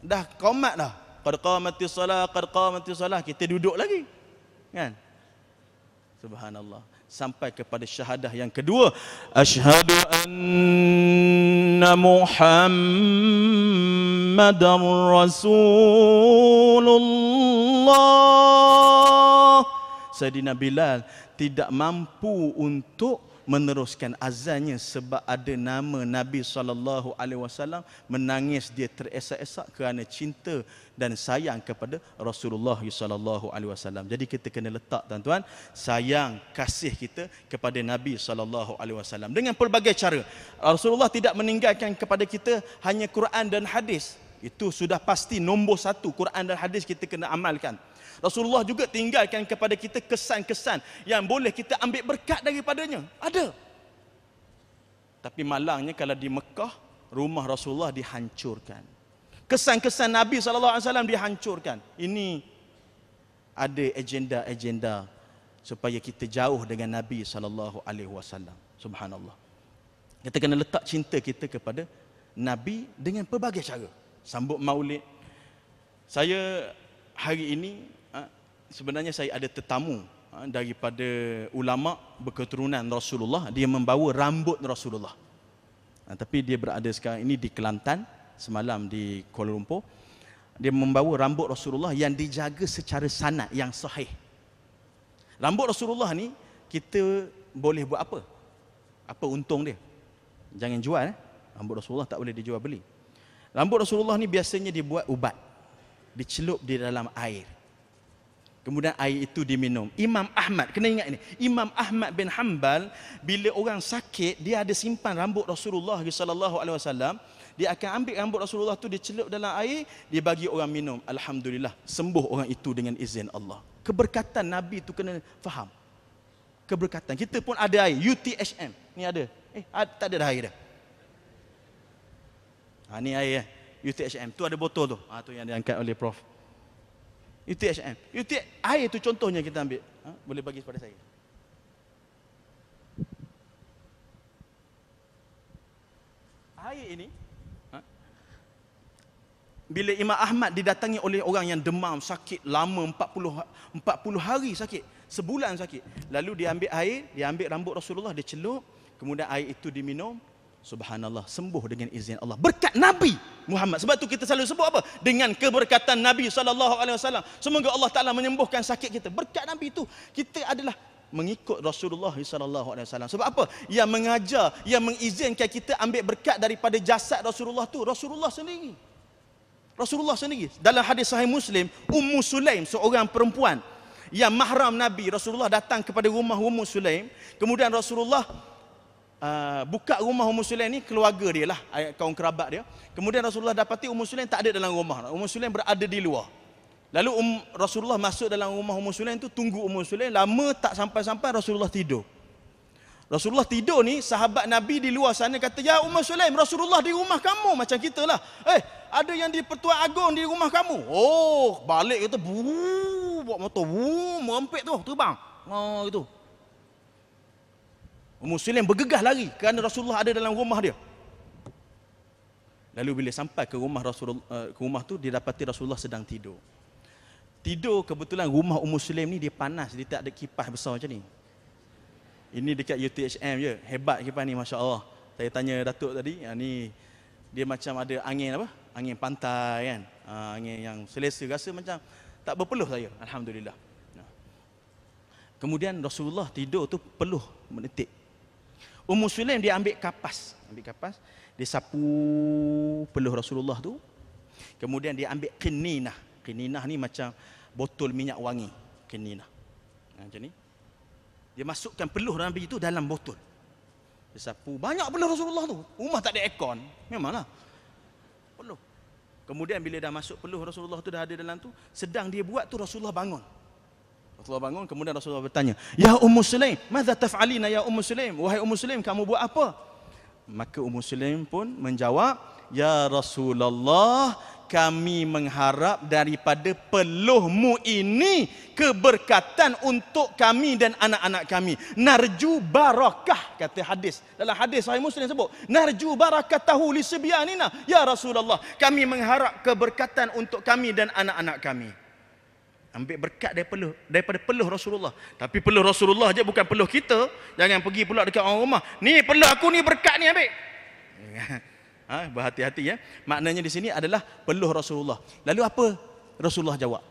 dah qomat dah. qad qamatis salah, qad qamatis salah, kita duduk lagi. Kan? Subhanallah. Sampai kepada syahadah yang kedua, asyhadu anna Muhammadar Rasulullah. Sayyidina Bilal tidak mampu untuk meneruskan azannya sebab ada nama Nabi SAW. Menangis dia teresak-esak kerana cinta dan sayang kepada Rasulullah SAW. Jadi kita kena letak, tuan-tuan, sayang, kasih kita kepada Nabi SAW dengan pelbagai cara. Rasulullah tidak meninggalkan kepada kita hanya Quran dan hadis. Itu sudah pasti nombor satu, Quran dan hadis kita kena amalkan. Rasulullah juga tinggalkan kepada kita kesan-kesan yang boleh kita ambil berkat daripadanya. Ada. Tapi malangnya kalau di Mekah, rumah Rasulullah dihancurkan. Kesan-kesan Nabi SAW dihancurkan. Ini ada agenda-agenda supaya kita jauh dengan Nabi SAW. Subhanallah. Kita kena letak cinta kita kepada Nabi dengan pelbagai cara. Sambut maulid. Saya hari ini sebenarnya saya ada tetamu daripada ulama berketurunan Rasulullah. Dia membawa rambut Rasulullah. Tapi dia berada sekarang ini di Kelantan, semalam di Kuala Lumpur. Dia membawa rambut Rasulullah yang dijaga secara sanad yang sahih. Rambut Rasulullah ni kita boleh buat apa? Apa untung dia? Jangan jual. Rambut Rasulullah tak boleh dijual beli. Rambut Rasulullah ni biasanya dibuat ubat. Dicelup di dalam air. Kemudian air itu diminum. Imam Ahmad, kena ingat ini. Imam Ahmad bin Hanbal, bila orang sakit, dia ada simpan rambut Rasulullah SAW. Dia akan ambil rambut Rasulullah tu, dia celup dalam air, dia bagi orang minum. Alhamdulillah, sembuh orang itu dengan izin Allah. Keberkatan Nabi tu kena faham. Keberkatan. Kita pun ada air, UTHM. Ni ada. Tak ada dah air dah. Ni air UTHM. Tu ada botol tu. Tu yang diangkat oleh Prof. UTHM. Air itu contohnya kita ambil. Boleh bagi kepada saya. Air ini, bila Imam Ahmad didatangi oleh orang yang demam, sakit lama, 40 hari sakit, sebulan sakit. Lalu dia ambil air, dia ambil rambut Rasulullah, dia celup, kemudian air itu diminum. Subhanallah, sembuh dengan izin Allah. Berkat Nabi Muhammad. Sebab tu kita selalu sebut apa? Dengan keberkatan Nabi SAW. Semoga Allah Ta'ala menyembuhkan sakit kita. Berkat Nabi itu, kita adalah mengikut Rasulullah SAW. Sebab apa? Yang mengajar, yang mengizinkan kita ambil berkat daripada jasad Rasulullah tu, Rasulullah sendiri. Rasulullah sendiri. Dalam hadis Sahih Muslim, Ummu Sulaim, seorang perempuan yang mahram Nabi, Rasulullah datang kepada rumah Ummu Sulaim. Kemudian Rasulullah buka rumah Ummu Sulaim ni, keluarga dia lah, kaum kerabat dia. Kemudian Rasulullah dapati Ummu Sulaim tak ada dalam rumah. Ummu Sulaim berada di luar. Lalu Rasulullah masuk dalam rumah Ummu Sulaim tu, tunggu Ummu Sulaim. Lama tak sampai-sampai Rasulullah tidur. Rasulullah tidur ni, sahabat Nabi di luar sana kata, "Ya Ummu Sulaim, Rasulullah di rumah kamu." Macam kita lah. Ada yang di Pertuan Agong di rumah kamu. Oh, balik kata, bawa motor, merempit tu, terbang. Gitu. Ummu Sulaim bergegas lari kerana Rasulullah ada dalam rumah dia. Lalu bila sampai ke rumah Rasulullah, ke rumah tu, dia dapati Rasulullah sedang tidur. Tidur, kebetulan rumah Ummu Sulaim ni dia panas, dia tak ada kipas besar macam ni. Ini dekat UTHM je, hebat kipas ni, masya-Allah. Saya tanya Datuk tadi, ni dia macam ada angin apa? Angin pantai kan. Angin yang selesa, rasa macam tak berpeluh saya. Alhamdulillah. Kemudian Rasulullah tidur tu peluh menetik. Ummu Sulaim dia ambil kapas, dia sapu peluh Rasulullah tu. Kemudian dia ambil qininah. Qininah ni macam botol minyak wangi, qininah. Macam ni. Dia masukkan peluh Nabi itu dalam botol. Dia sapu banyak peluh Rasulullah tu. Rumah tak ada aircon, memanglah. Peluh. Kemudian bila dah masuk peluh Rasulullah tu dah ada dalam tu, sedang dia buat tu Rasulullah bangun. Rasulullah bangun, kemudian Rasulullah bertanya, "Ya Ummu Sulaim, madza taf'alina ya Ummu Sulaim? Wahai Ummu Sulaim, kamu buat apa?" Maka Ummu Sulaim pun menjawab, "Ya Rasulullah, kami mengharap daripada peluhmu ini keberkatan untuk kami dan anak-anak kami. Narju barakah, kata hadis. Dalam hadis Sahih Muslim sebut, narju barakatahu li sibyanina ya Rasulullah. Kami mengharap keberkatan untuk kami dan anak-anak kami. Ambil berkat daripada peluh Rasulullah. Tapi peluh Rasulullah je, bukan peluh kita. Jangan pergi pula dekat orang rumah. Ni peluh aku ni, berkat ni ambil. Berhati-hati ya. Maknanya di sini adalah peluh Rasulullah. Lalu apa Rasulullah jawab?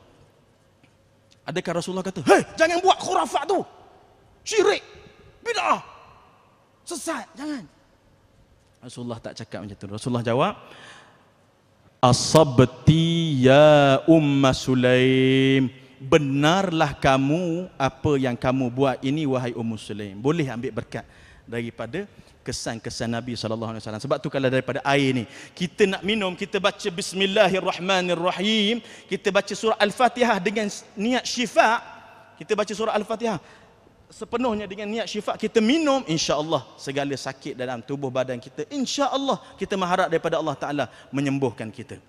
Adakah Rasulullah kata, "Hei, jangan buat khurafat tu. Syirik, bid'ah, sesat, jangan." Rasulullah tak cakap macam tu. Rasulullah jawab, "Asabti ya Umma Sulaim." Benarlah kamu apa yang kamu buat ini, wahai Ummu Sulaim. Boleh ambil berkat daripada kesan-kesan Nabi SAW. Sebab tu kalau daripada air ni kita nak minum, kita baca Bismillahirrahmanirrahim, kita baca surah Al-Fatihah dengan niat syifa, kita baca surah Al-Fatihah sepenuhnya dengan niat syifa, kita minum, insya-Allah segala sakit dalam tubuh badan kita, insya-Allah kita mengharap daripada Allah Taala menyembuhkan kita.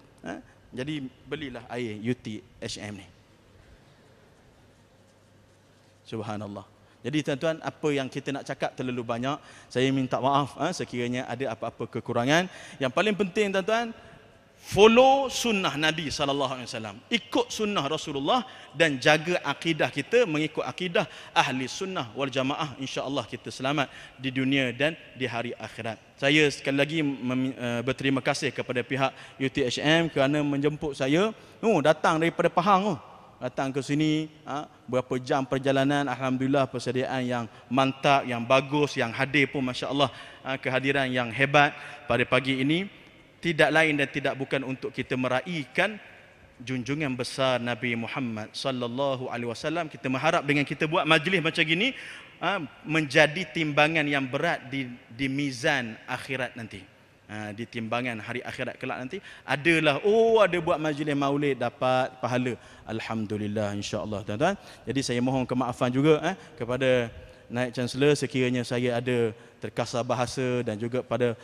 Jadi belilah air UTHM ni. Subhanallah. Jadi tuan-tuan, apa yang kita nak cakap terlalu banyak. Saya minta maaf sekiranya ada apa-apa kekurangan. Yang paling penting tuan-tuan, follow sunnah Nabi SAW. Ikut sunnah Rasulullah dan jaga akidah kita mengikut akidah ahli sunnah wal jamaah. InsyaAllah kita selamat di dunia dan di hari akhirat. Saya sekali lagi berterima kasih kepada pihak UTHM kerana menjemput saya. Datang daripada Pahang. Datang ke sini, berapa jam perjalanan, alhamdulillah persediaan yang mantap, yang bagus, yang hadir pun masya-Allah, kehadiran yang hebat pada pagi ini tidak lain dan tidak bukan untuk kita meraihkan junjungan besar Nabi Muhammad sallallahu alaihi wasallam. Kita mengharap dengan kita buat majlis macam gini menjadi timbangan yang berat di mizan akhirat nanti. Di timbangan hari akhirat kelak nanti adalah, ada buat majlis maulid dapat pahala, alhamdulillah, insya-Allah tuan-tuan. Jadi saya mohon kemaafan juga kepada Naib Chancellor sekiranya saya ada terkasar bahasa, dan juga pada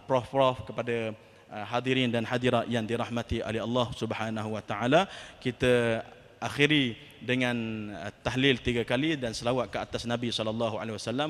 prof-prof, kepada hadirin dan hadirat yang dirahmati oleh Allah Subhanahu wa taala. Kita akhiri dengan tahlil 3 kali dan selawat ke atas Nabi SAW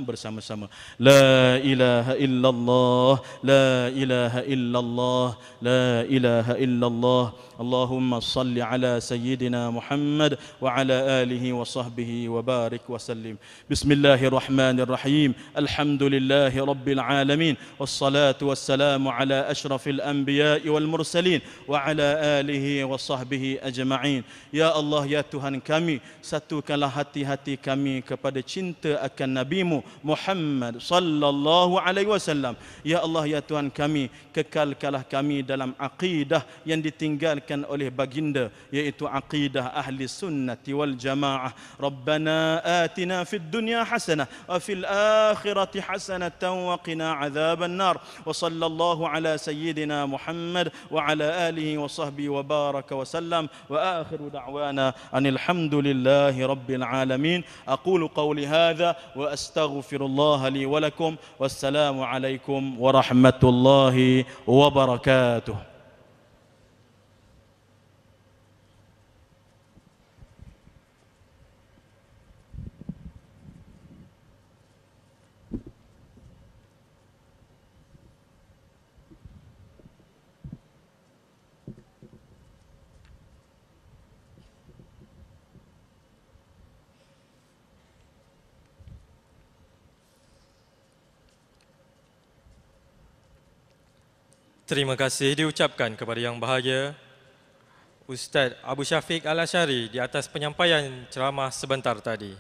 bersama-sama. La ilaha illallah, la ilaha illallah, la ilaha illallah. Allahumma salli ala sayyidina Muhammad wa ala alihi wa sahbihi wa barik wa sallim. Bismillahirrahmanirrahim. Alhamdulillahi rabbil alamin. Wassalatu wassalamu ala ashrafil anbiya'i wal mursalin wa ala alihi wa sahbihi ajma'in. Ya Allah, ya Tuhan kami, satukanlah hati-hati kami kepada cinta akan Nabi-Mu Muhammad sallallahu alaihi wasallam. Ya Allah, ya Tuhan kami, kekalkanlah kami dalam aqidah yang ditinggalkan oleh baginda, yaitu aqidah ahli sunnati wal jamaah. Rabbana atina fid dunya hasanah wa fil akhirati hasanatan wa qina adzaban nar. Wa sallallahu ala sayyidina Muhammad wa ala alihi wa sahbihi wa baraka wa sallam. Wa akhiru da'wana anil hamdulillahi rabbil alamin. Aqulu qawli hadha wa astaghfirullah li wa lakum. Wassalamu alaikum warahmatullahi wabarakatuh. Terima kasih diucapkan kepada Yang Bahagia Ustaz Abu Syafiq Al-Asyari di atas penyampaian ceramah sebentar tadi.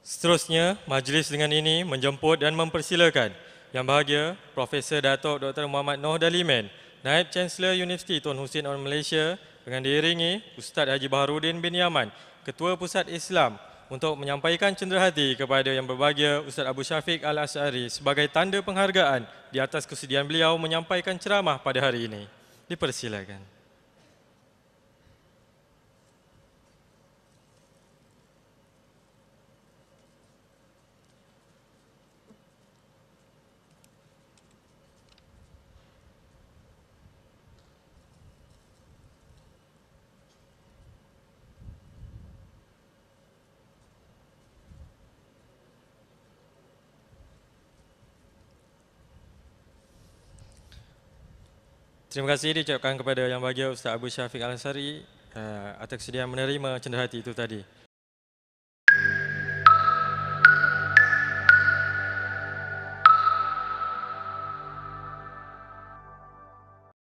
Seterusnya, majlis dengan ini menjemput dan mempersilakan Yang Bahagia Profesor Datuk Dr. Muhammad Noh Daliman, Naib Chancellor Universiti Tun Hussein of Malaysia, dengan diiringi Ustaz Haji Baharudin bin Yaman, Ketua Pusat Islam, untuk menyampaikan cenderahati kepada Yang Berbahagia Ustaz Abu Syafiq Al-Asyari sebagai tanda penghargaan di atas kesediaan beliau menyampaikan ceramah pada hari ini. Dipersilakan. Terima kasih diucapkan kepada Yang Bahagia Ustaz Abu Syafiq Al-Ansari atas kesediaan menerima cenderamata itu tadi.